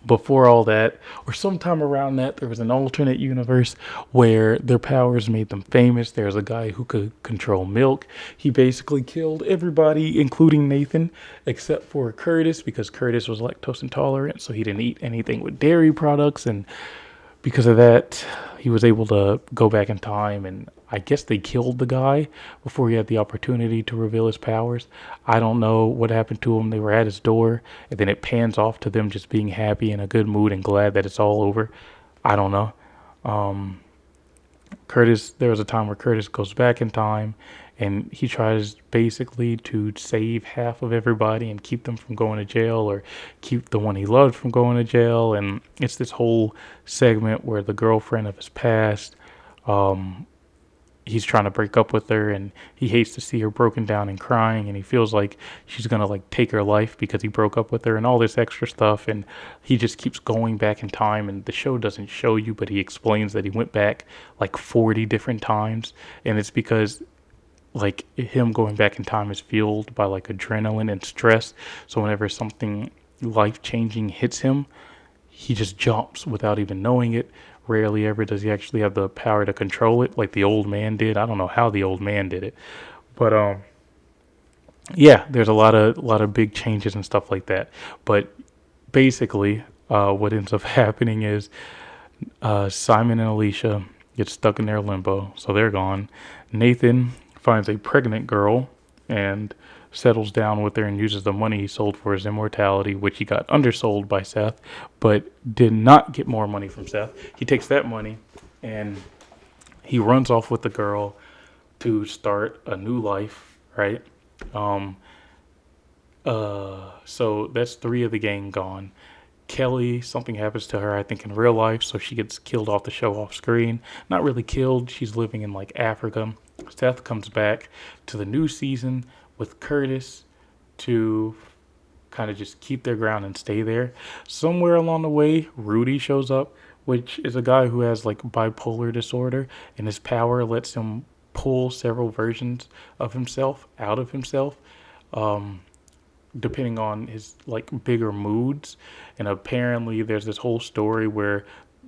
Before all that, or sometime around that, there was an alternate universe where their powers made them famous. There's a guy who could control milk. He basically killed everybody, including Nathan, except for Curtis, because Curtis was lactose intolerant, so he didn't eat anything with dairy products. And because of that, he was able to go back in time, and I guess they killed the guy before he had the opportunity to reveal his powers. I don't know what happened to him. They were at his door, and then it pans off to them just being happy, in a good mood, and glad that it's all over. I don't know. Um, Curtis, there was a time where Curtis goes back in time, and he tries basically to save half of everybody and keep them from going to jail, or keep the one he loved from going to jail. And it's this whole segment where the girlfriend of his past, um, he's trying to break up with her, and he hates to see her broken down and crying, and he feels like she's gonna like take her life because he broke up with her, and all this extra stuff. And he just keeps going back in time, and the show doesn't show you, but he explains that he went back like 40 different times, and it's because like him going back in time is fueled by like adrenaline and stress. So whenever something life changing hits him, he just jumps without even knowing it. Rarely ever does he actually have the power to control it like the old man did. I don't know how the old man did it, but yeah, there's a lot of big changes and stuff like that. But basically, what ends up happening is Simon and Alicia get stuck in their limbo, so they're gone. Nathan finds a pregnant girl and settles down with her and uses the money he sold for his immortality, which he got undersold by Seth, but did not get more money from Seth. He takes that money and he runs off with the girl to start a new life, right? Um, so that's three of the gang gone. Kelly, something happens to her, I think, in real life, so she gets killed off the show off screen. Not really killed, she's living in like Africa. Seth comes back to the new season with Curtis to kind of just keep their ground and stay there. Somewhere along the way, Rudy shows up, which is a guy who has like bipolar disorder, and his power lets him pull several versions of himself out of himself. Um, Depending on his like bigger moods. And apparently there's this whole story where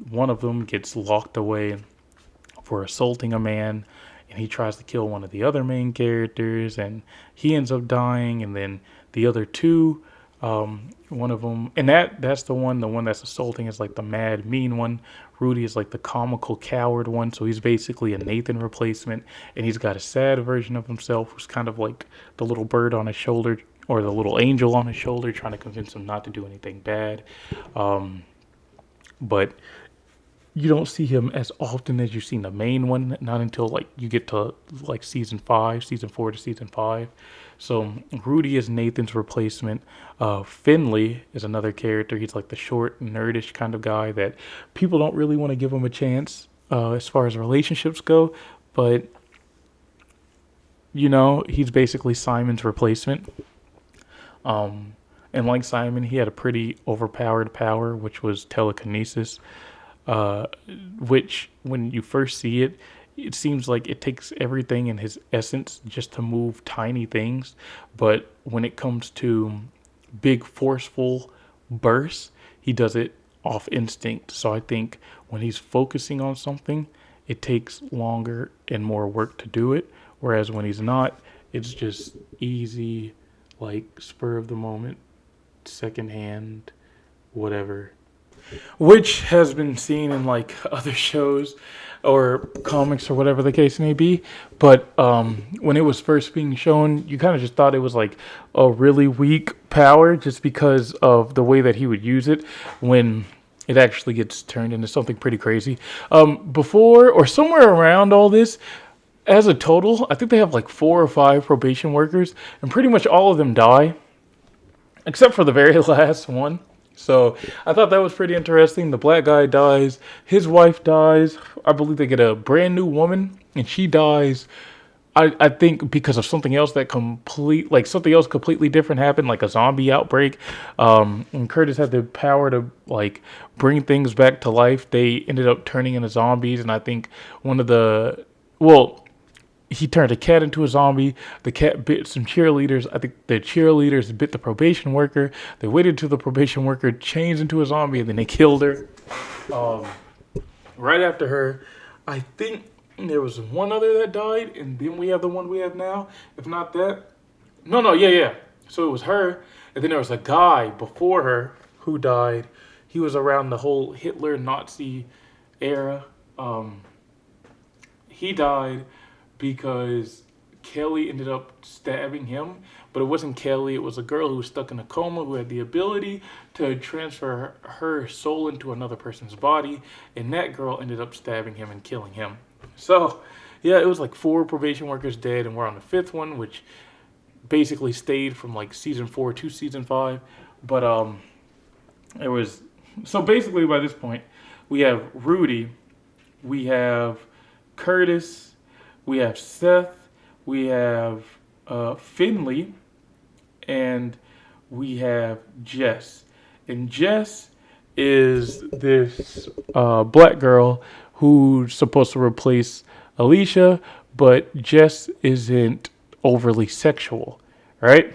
one of them gets locked away for assaulting a man, and he tries to kill one of the other main characters, and he ends up dying. And then the other two, one of them, and that's the one that's assaulting is like the mad mean one. Rudy is like the comical coward one, so he's basically a Nathan replacement, and he's got a sad version of himself who's kind of like the little bird on his shoulder, or the little angel on his shoulder, trying to convince him not to do anything bad. But you don't see him as often as you've seen the main one, not until like you get to like season 4 to season 5. So Rudy is Nathan's replacement. Finley is another character. He's like the short, nerdish kind of guy that people don't really want to give him a chance as far as relationships go. But, you know, he's basically Simon's replacement. And like Simon, he had a pretty overpowered power, which was telekinesis. Uh, which, when you first see it, it seems like it takes everything in his essence just to move tiny things. But when it comes to big, forceful bursts, he does it off instinct. So I think when he's focusing on something, it takes longer and more work to do it. Whereas when he's not, it's just easy, like spur of the moment, secondhand, whatever, which has been seen in like other shows or comics or whatever the case may be. But when it was first being shown, you kind of just thought it was like a really weak power just because of the way that he would use it when it actually gets turned into something pretty crazy. Before or somewhere around all this, as a total, I think they have like 4 or 5 probation workers, and pretty much all of them die except for the very last one. So I thought that was pretty interesting. The black guy dies. His wife dies. I believe they get a brand new woman, and she dies. I think because of something else something else completely different happened, like a zombie outbreak. And Curtis had the power to like bring things back to life. They ended up turning into zombies, and I think he turned a cat into a zombie. The cat bit some cheerleaders. I think the cheerleaders bit the probation worker. They waited till the probation worker changed into a zombie, and then they killed her. Right after her, I think there was one other that died, and then we have the one we have now. If not that, no, yeah. So it was her, and then there was a guy before her who died. He was around the whole Hitler Nazi era. He died because Kelly ended up stabbing him, but it wasn't Kelly. It was a girl who was stuck in a coma who had the ability to transfer her soul into another person's body, and that girl ended up stabbing him and killing him. So, yeah, it was like 4 probation workers dead, and we're on the 5th one, which basically stayed from like season 4 to season 5. But it was so basically by this point we have Rudy, we have Curtis, we have Seth, we have Finley, and we have Jess. And Jess is this black girl who's supposed to replace Alicia, but Jess isn't overly sexual, right?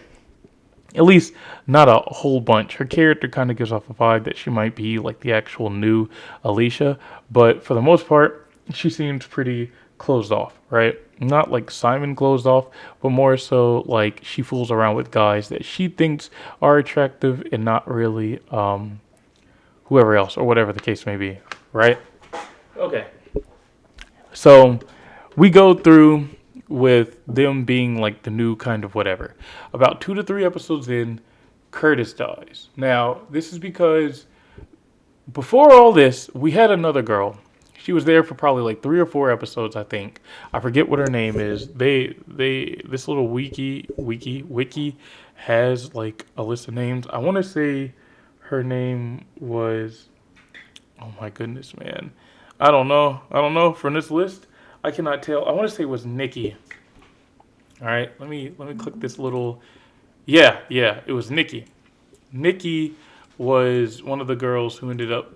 At least not a whole bunch. Her character kind of gives off a vibe that she might be like the actual new Alicia, but for the most part, she seems pretty closed off, right? Not like Simon closed off, but more so like she fools around with guys that she thinks are attractive and not really whoever else or whatever the case may be, right? Okay. So we go through with them being like the new kind of whatever. About 2 to 3 episodes in, Curtis dies. Now, this is because before all this, we had another girl. She was there for probably like 3 or 4 episodes, I think. I forget what her name is. This little wiki has like a list of names. I want to say her name was, oh my goodness, man. I don't know from this list. I cannot tell. I want to say it was Nikki. All right, let me click this little. Yeah, it was Nikki. Nikki was one of the girls who ended up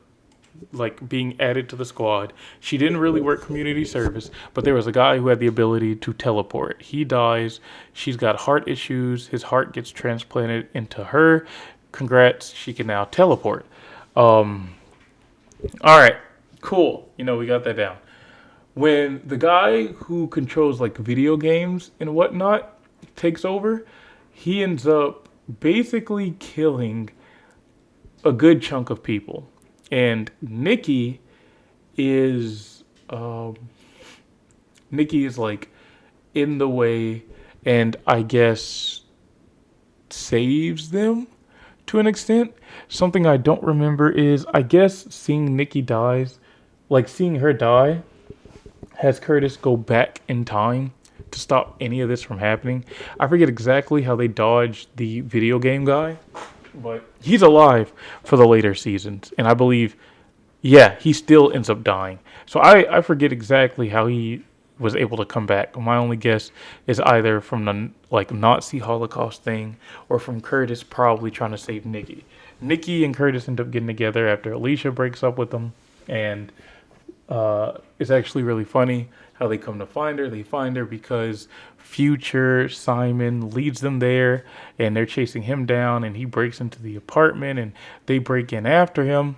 like being added to the squad. She didn't really work community service, but there was a guy who had the ability to teleport. He dies. She's got heart issues. His heart gets transplanted into her. Congrats, she can now teleport. All right, cool. We got that down. When the guy who controls like video games and whatnot takes over, he ends up basically killing a good chunk of people. And Nikki is like in the way, and I guess saves them to an extent. Something I don't remember is, I guess, seeing her die has Curtis go back in time to stop any of this from happening. I forget exactly how they dodged the video game guy, but he's alive for the later seasons. And I believe, he still ends up dying. So I forget exactly how he was able to come back. My only guess is either from the like Nazi Holocaust thing or from Curtis probably trying to save Nikki. Nikki and Curtis end up getting together after Alicia breaks up with them, and it's actually really funny how they come to find her. They find her because future Simon leads them there, and they're chasing him down, and he breaks into the apartment, and they break in after him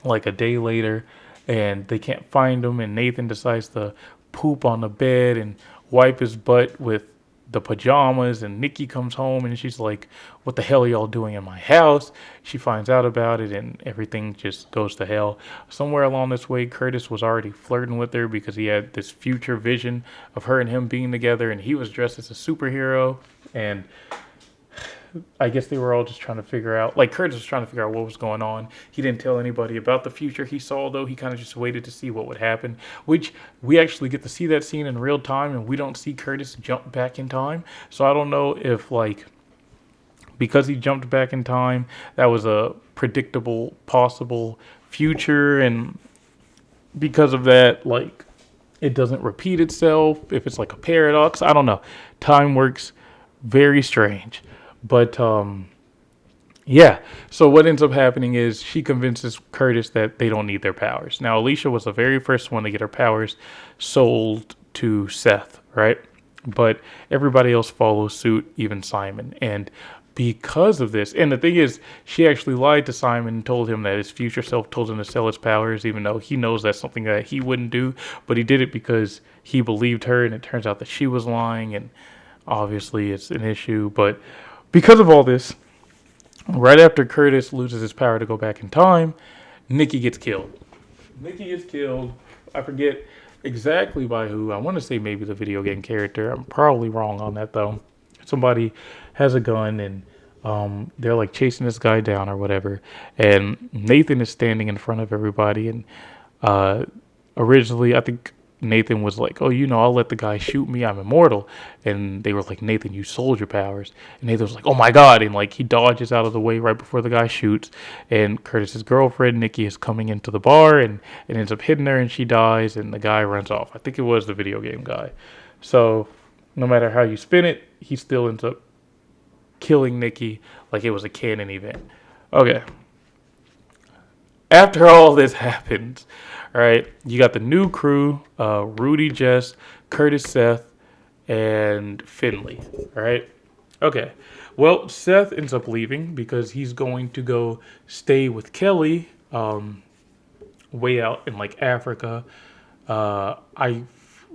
like a day later, and they can't find him, and Nathan decides to poop on the bed and wipe his butt with the pajamas, and Nikki comes home and she's like, what the hell are y'all doing in my house? She finds out about it and everything just goes to hell. Somewhere along this way, Curtis was already flirting with her because he had this future vision of her and him being together, and he was dressed as a superhero, and I guess they were all just trying to figure out, like Curtis was trying to figure out what was going on. He didn't tell anybody about the future he saw, though. He kind of just waited to see what would happen, which we actually get to see that scene in real time, and we don't see Curtis jump back in time. So I don't know if, like, because he jumped back in time, that was a predictable, possible future, and because of that, like, it doesn't repeat itself, if it's like a paradox. I don't know. Time works very strange. But yeah, so what ends up happening is she convinces Curtis that they don't need their powers. Now, Alicia was the very first one to get her powers sold to Seth, right? But everybody else follows suit, even Simon. And because of this, and the thing is, she actually lied to Simon and told him that his future self told him to sell his powers, even though he knows that's something that he wouldn't do. But he did it because he believed her, and it turns out that she was lying, and obviously it's an issue. But because of all this, right after Curtis loses his power to go back in time, Nikki gets killed. Nikki gets killed. I forget exactly by who. I want to say maybe the video game character. I'm probably wrong on that, though. Somebody has a gun, and they're like chasing this guy down or whatever. And Nathan is standing in front of everybody. And originally, I think Nathan was like, oh, I'll let the guy shoot me. I'm immortal. And they were like, Nathan, you sold your powers. And Nathan was like, oh my God. And like he dodges out of the way right before the guy shoots. And Curtis's girlfriend, Nikki, is coming into the bar and it ends up hitting her and she dies. And the guy runs off. I think it was the video game guy. So no matter how you spin it, he still ends up killing Nikki like it was a canon event. Okay. After all this happens, all right, you got the new crew, Rudy, Jess, Curtis, Seth, and Finley, all right? Okay, well, Seth ends up leaving because he's going to go stay with Kelly way out in, like, Africa.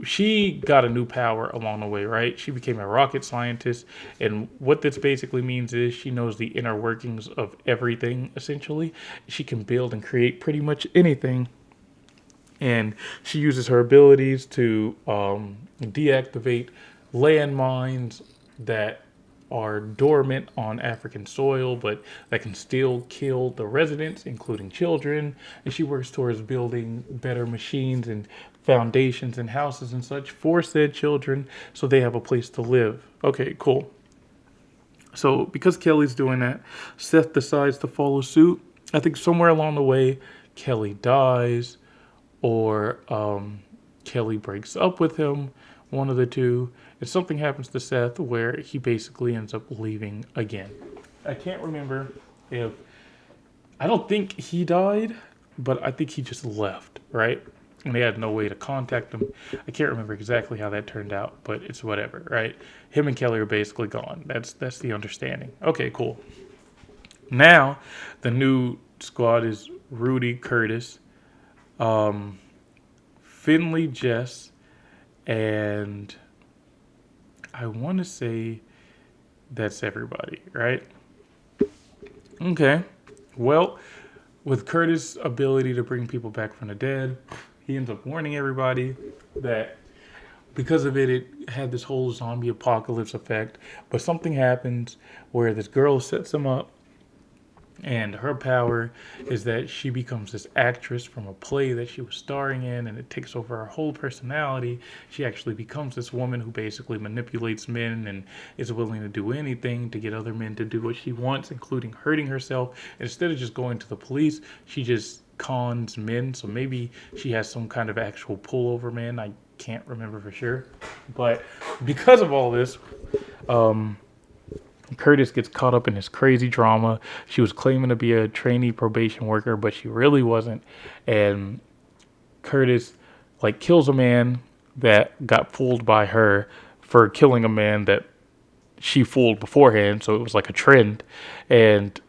She got a new power along the way, right? She became a rocket scientist, and what this basically means is she knows the inner workings of everything, essentially. She can build and create pretty much anything, and she uses her abilities to deactivate landmines that are dormant on African soil, but that can still kill the residents, including children. And she works towards building better machines and foundations and houses and such for said children so they have a place to live. Okay, cool. So because Kelly's doing that, Seth decides to follow suit. I think somewhere along the way, Kelly dies or Kelly breaks up with him, one of the two. And something happens to Seth where he basically ends up leaving again. I can't remember if... I don't think he died, but I think he just left, right? And they had no way to contact him. I can't remember exactly how that turned out, but it's whatever, right? Him and Kelly are basically gone. That's the understanding. Okay, cool. Now, the new squad is Rudy, Curtis, Finley, Jess, and I want to say that's everybody, right? Okay. Well, with Curtis' ability to bring people back from the dead, he ends up warning everybody that because of it, it had this whole zombie apocalypse effect. But something happens where this girl sets him up, and her power is that she becomes this actress from a play that she was starring in, and it takes over her whole personality. She actually becomes this woman who basically manipulates men and is willing to do anything to get other men to do what she wants, including hurting herself. And instead of just going to the police, she just cons men. So maybe she has some kind of actual pull over men. I can't remember for sure. But because of all this, um, Curtis gets caught up in this crazy drama. She was claiming to be a trainee probation worker, but she really wasn't. And Curtis like kills a man that got fooled by her for killing a man that she fooled beforehand. So it was like a trend. And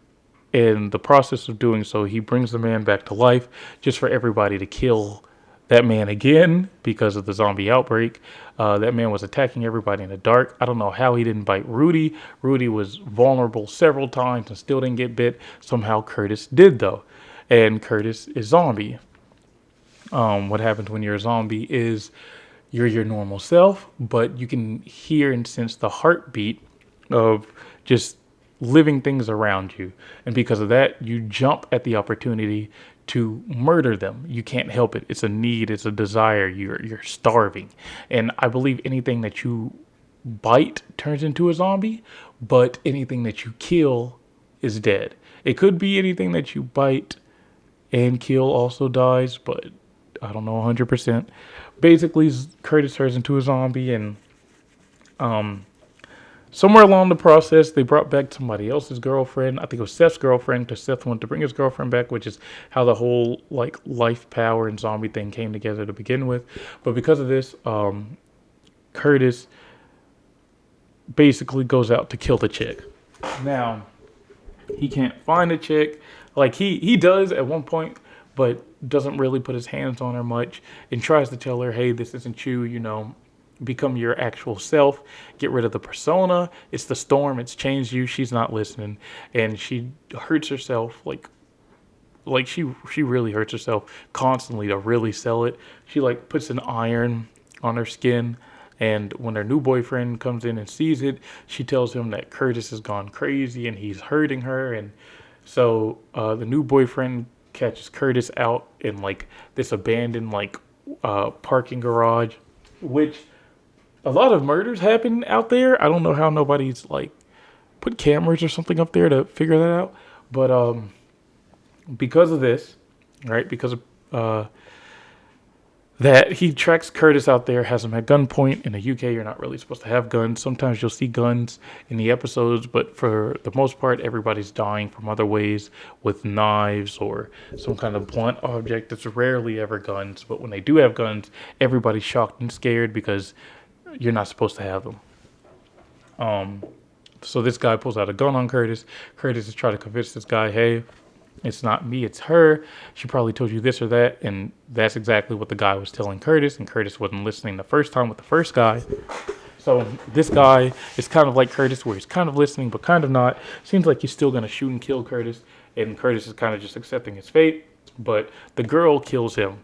in the process of doing so, he brings the man back to life just for everybody to kill that man again because of the zombie outbreak. That man was attacking everybody in the dark. I don't know how he didn't bite Rudy. Rudy was vulnerable several times and still didn't get bit. Somehow Curtis did, though. And Curtis is zombie. What happens when you're a zombie is you're your normal self, but you can hear and sense the heartbeat of just living things around you. And because of that, you jump at the opportunity to murder them. You can't help it. It's a need, it's a desire. You're starving. And I believe anything that you bite turns into a zombie, but anything that you kill is dead. It could be anything that you bite and kill also dies, but I don't know 100%. Basically, Curtis turns into a zombie, and somewhere along the process, they brought back somebody else's girlfriend. I think it was Seth's girlfriend, because Seth wanted to bring his girlfriend back, which is how the whole like life power and zombie thing came together to begin with. But because of this, Curtis basically goes out to kill the chick. Now, he can't find the chick. Like he does at one point, but doesn't really put his hands on her much and tries to tell her, hey, this isn't you, become your actual self, get rid of the persona. It's the storm, it's changed you. She's not listening, and she hurts herself like she really hurts herself constantly to really sell it. She like puts an iron on her skin, and when her new boyfriend comes in and sees it, she tells him that Curtis has gone crazy and he's hurting her. And so the new boyfriend catches Curtis out in like this abandoned parking garage, which a lot of murders happen out there. I don't know how nobody's like put cameras or something up there to figure that out. But because of this, right? Because of that he tracks Curtis out there, has him at gunpoint. In the UK, you're not really supposed to have guns. Sometimes you'll see guns in the episodes, but for the most part, everybody's dying from other ways with knives or some kind of blunt object. It's rarely ever guns, but when they do have guns, everybody's shocked and scared because you're not supposed to have them. So this guy pulls out a gun on Curtis. Curtis is trying to convince this guy, hey, it's not me, it's her. She probably told you this or that. And that's exactly what the guy was telling Curtis. And Curtis wasn't listening the first time with the first guy. So this guy is kind of like Curtis, where he's kind of listening, but kind of not. Seems like he's still going to shoot and kill Curtis. And Curtis is kind of just accepting his fate. But the girl kills him.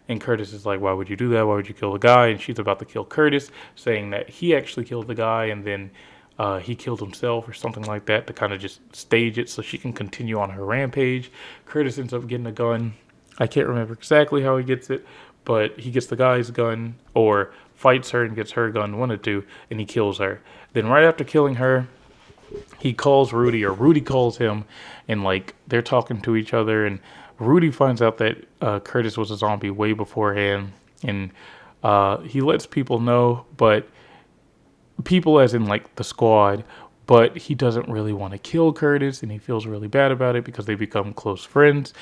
And Curtis is like, why would you do that? Why would you kill the guy? And she's about to kill Curtis, saying that he actually killed the guy. And then he killed himself or something like that to kind of just stage it so she can continue on her rampage. Curtis ends up getting a gun. I can't remember exactly how he gets it, but he gets the guy's gun or fights her and gets her gun, one of two, and he kills her. Then right after killing her, he calls Rudy, or Rudy calls him, and like they're talking to each other, and Rudy finds out that Curtis was a zombie way beforehand, and he lets people know, but people as in like the squad, but he doesn't really want to kill Curtis, and he feels really bad about it because they become close friends.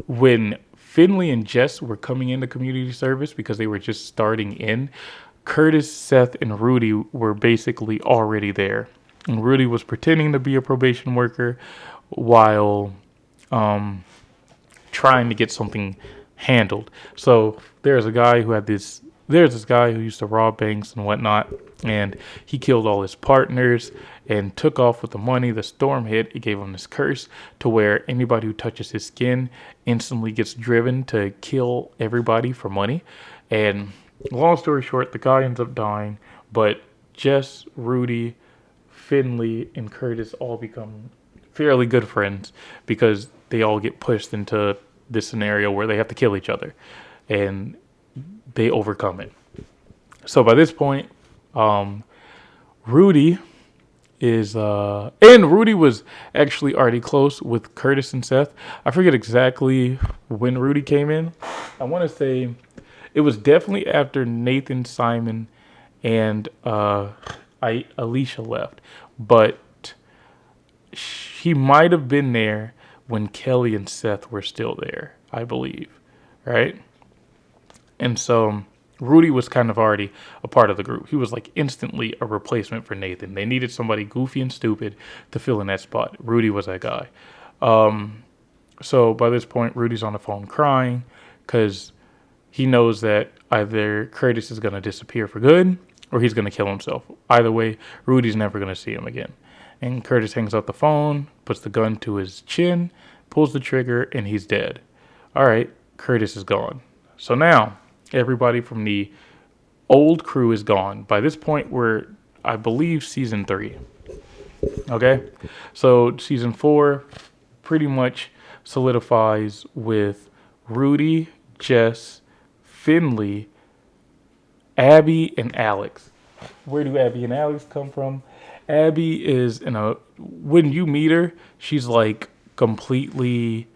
When Finley and Jess were coming into community service because they were just starting in, Curtis, Seth, and Rudy were basically already there. And Rudy was pretending to be a probation worker while trying to get something handled. So there's a guy who had this There's this guy who used to rob banks and whatnot, and he killed all his partners and took off with the money. The storm hit. It gave him this curse to where anybody who touches his skin instantly gets driven to kill everybody for money. And long story short, the guy ends up dying, but Jess, Rudy, Finley, and Curtis all become fairly good friends because they all get pushed into this scenario where they have to kill each other. And they overcome it. So by this point, Rudy is and Rudy was actually already close with Curtis and Seth. I forget exactly when Rudy came in. I want to say It was definitely after Nathan, Simon, and Alicia left, but he might have been there when Kelly and Seth were still there, I believe, right? And so Rudy was kind of already a part of the group. He was like instantly a replacement for Nathan. They needed somebody goofy and stupid to fill in that spot. Rudy was that guy. So by this point, Rudy's on the phone crying because he knows that either Curtis is going to disappear for good or he's going to kill himself. Either way, Rudy's never going to see him again. And Curtis hangs up the phone, puts the gun to his chin, pulls the trigger, and he's dead. All right, Curtis is gone. So now everybody from the old crew is gone. By this point, we're, I believe, season 3. Okay? So season 4 pretty much solidifies with Rudy, Jess, Finley, Abby, and Alex. Where do Abby and Alex come from? Abby is when you meet her, she's like completely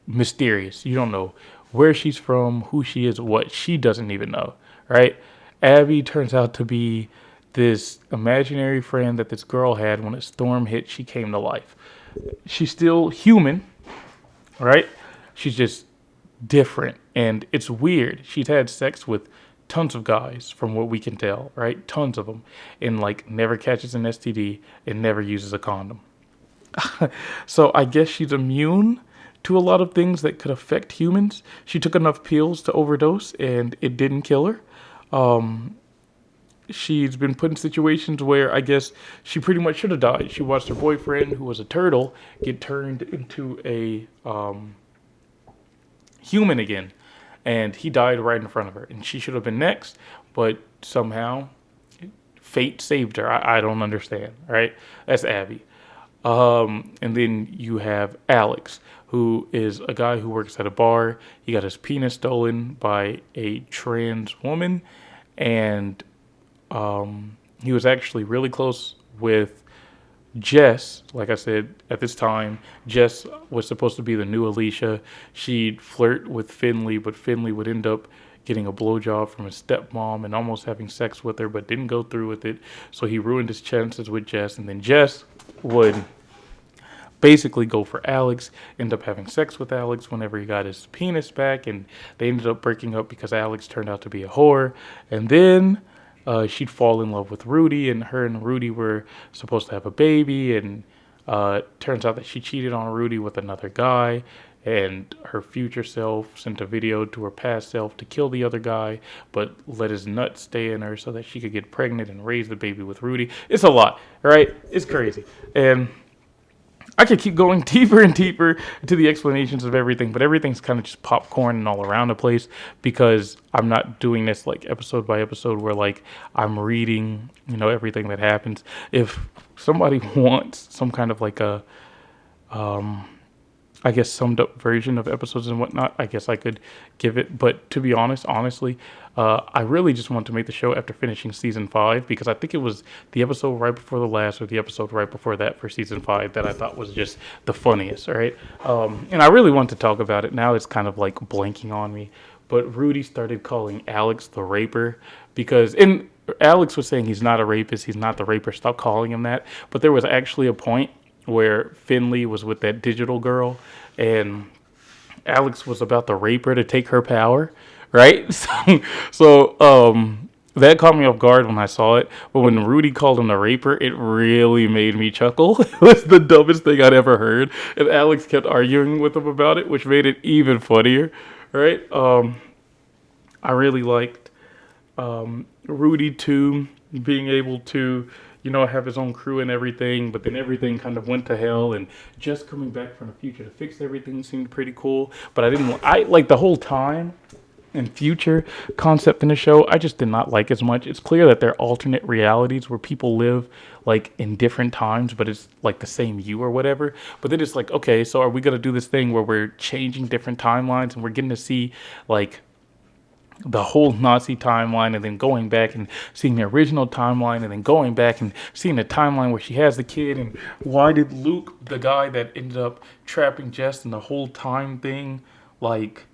mysterious. You don't know where she's from, who she is, what she doesn't even know, right? Abby turns out to be this imaginary friend that this girl had. When a storm hit, she came to life. She's still human, right? She's just different, and it's weird. She's had sex with tons of guys, from what we can tell, right? Tons of them, and like never catches an STD and never uses a condom. So I guess she's immune to a lot of things that could affect humans. She took enough pills to overdose, and it didn't kill her. She's been put in situations where I guess she pretty much should have died. She watched her boyfriend, who was a turtle, get turned into a human again, and he died right in front of her, and she should have been next, but somehow fate saved her. I don't understand, right? That's Abby. And then you have Alex, who is a guy who works at a bar. He got his penis stolen by a trans woman, and he was actually really close with Jess. Like I said, at this time, Jess was supposed to be the new Alicia. She'd flirt with Finley, but Finley would end up getting a blowjob from his stepmom and almost having sex with her, but didn't go through with it. So he ruined his chances with Jess, and then Jess would basically go for Alex, end up having sex with Alex whenever he got his penis back, and they ended up breaking up because Alex turned out to be a whore. And then she'd fall in love with Rudy, and her and Rudy were supposed to have a baby, and turns out that she cheated on Rudy with another guy, and her future self sent a video to her past self to kill the other guy, but let his nuts stay in her so that she could get pregnant and raise the baby with Rudy. It's a lot, right? It's crazy. And I could keep going deeper and deeper into the explanations of everything, but everything's kind of just popcorn and all around the place because I'm not doing this like episode by episode where like I'm reading, everything that happens. If somebody wants some kind of like a, I guess, summed up version of episodes and whatnot, I guess I could give it. But to be honestly, I really just want to make the show after finishing season 5 because I think it was the episode right before the last or the episode right before that for season 5 that I thought was just the funniest, right? And I really want to talk about it. Now it's kind of like blanking on me. But Rudy started calling Alex the raper and Alex was saying he's not a rapist, he's not the raper, stop calling him that. But there was actually a point where Finley was with that digital girl and Alex was about to rape her to take her power, right? So that caught me off guard when I saw it. But when Rudy called him the raper, it really made me chuckle. It was the dumbest thing I'd ever heard. And Alex kept arguing with him about it, which made it even funnier, right? I really liked Rudy too, being able to have his own crew and everything, but then everything kind of went to hell, and just coming back from the future to fix everything seemed pretty cool. But I like the whole time and future concept in the show, I just did not like as much. It's clear that there are alternate realities where people live like in different times, but it's like the same you or whatever. But then it's like, okay, so are we going to do this thing where we're changing different timelines and we're getting to see like the whole Nazi timeline and then going back and seeing the original timeline and then going back and seeing the timeline where she has the kid, and why did Luke, the guy that ended up trapping Jess in the whole time thing, like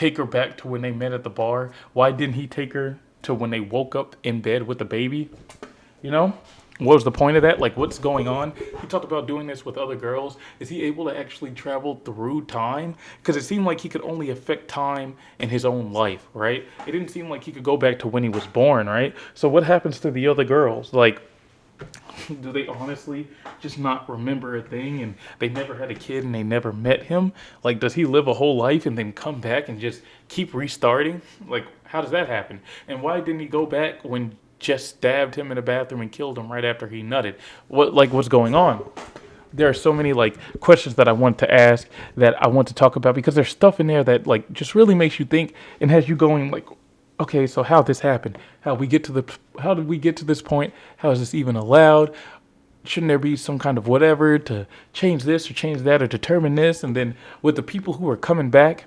take her back to when they met at the bar? Why didn't he take her to when they woke up in bed with the baby? You know? What was the point of that? Like, what's going on? He talked about doing this with other girls. Is he able to actually travel through time? Because it seemed like he could only affect time in his own life, right? It didn't seem like he could go back to when he was born, right? So what happens to the other girls? Like, do they honestly just not remember a thing and they never had a kid and they never met him? Like, does he live a whole life and then come back and just keep restarting? Like, how does that happen? And why didn't he go back when Jess stabbed him in the bathroom and killed him right after he nutted? What's going on? There are so many like questions that I want to ask, that I want to talk about, because there's stuff in there that like just really makes you think and has you going like, okay, so how this happened? How did we get to this point? How is this even allowed? Shouldn't there be some kind of whatever to change this or change that or determine this? And then with the people who are coming back,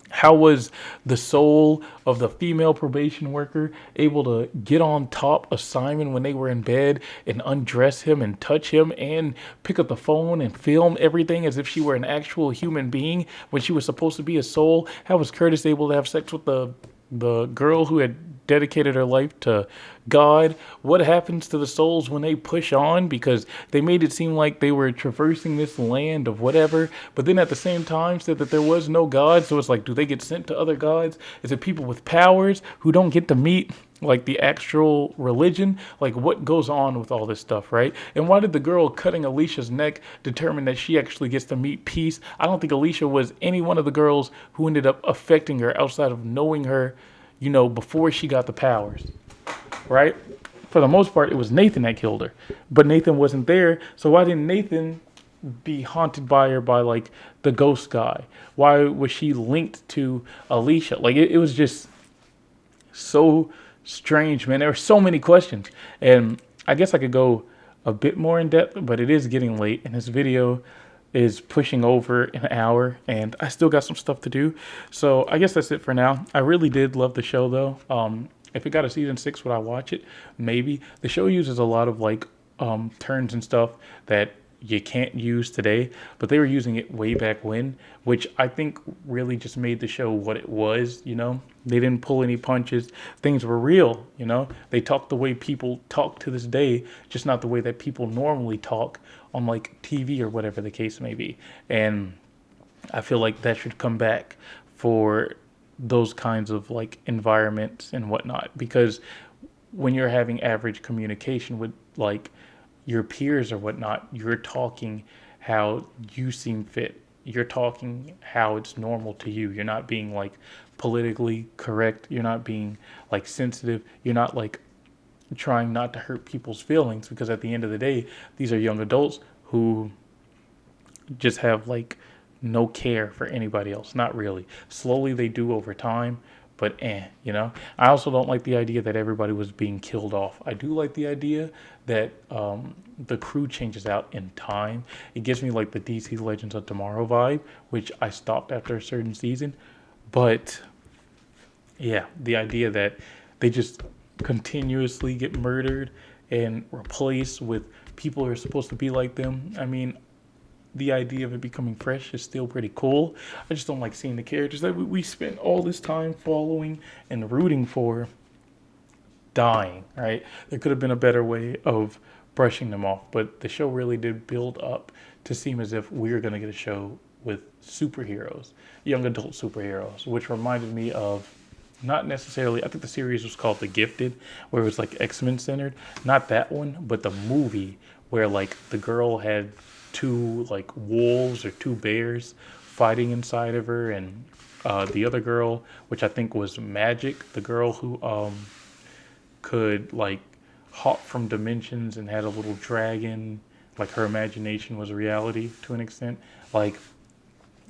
how was the soul of the female probation worker able to get on top of Simon when they were in bed and undress him and touch him and pick up the phone and film everything as if she were an actual human being when she was supposed to be a soul? How was Curtis able to have sex with the girl who had dedicated her life to God? What happens to the souls when they push on? Because they made it seem like they were traversing this land of whatever, but then at the same time said that there was no God. So it's like, do they get sent to other gods? Is it people with powers who don't get to meet like the actual religion? Like, what goes on with all this stuff, right? And why did the girl cutting Alicia's neck determine that she actually gets to meet peace? I don't think Alicia was any one of the girls who ended up affecting her outside of knowing her, before she got the powers, right? For the most part, it was Nathan that killed her, but Nathan wasn't there. So why didn't Nathan be haunted by her, by like the ghost guy? Why was she linked to Alicia? Like, it was just so strange, man. There were so many questions, and I guess I could go a bit more in depth, but it is getting late, and this video is pushing over an hour, and I still got some stuff to do. So I guess that's it for now. I really did love the show, though. If it got a season 6, would I watch it? Maybe. The show uses a lot of like turns and stuff that you can't use today, but they were using it way back when, which I think really just made the show what it was. They didn't pull any punches. Things were real. They talked the way people talk to this day, just not the way that people normally talk on like TV or whatever the case may be. And I feel like that should come back for those kinds of like environments and whatnot, because when you're having average communication with like your peers or whatnot, you're talking how you seem fit. You're talking how it's normal to you. You're not being like politically correct. You're not being like sensitive. You're not like trying not to hurt people's feelings, because at the end of the day, these are young adults who just have like no care for anybody else. Not really. Slowly they do over time, but I also don't like the idea that everybody was being killed off. I do like the idea that the crew changes out in time. It gives me like the DC Legends of Tomorrow vibe, which I stopped after a certain season. But yeah, the idea that they just continuously get murdered and replaced with people who are supposed to be like them. I mean, the idea of it becoming fresh is still pretty cool. I just don't like seeing the characters that we spent all this time following and rooting for dying, right? There could have been a better way of brushing them off, but the show really did build up to seem as if we were going to get a show with superheroes, young adult superheroes, which reminded me of, not necessarily, I think the series was called The Gifted, where it was like X-Men centered. Not that one, but the movie where like the girl had two like wolves or two bears fighting inside of her, and the other girl, which I think was Magic, the girl who could like hop from dimensions and had a little dragon, like her imagination was reality to an extent. Like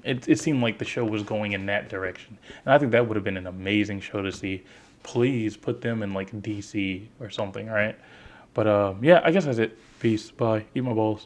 it seemed like the show was going in that direction, and I think that would have been an amazing show to see. Please put them in like DC or something, right? But yeah, I guess that's it. Peace. Bye. Eat my balls.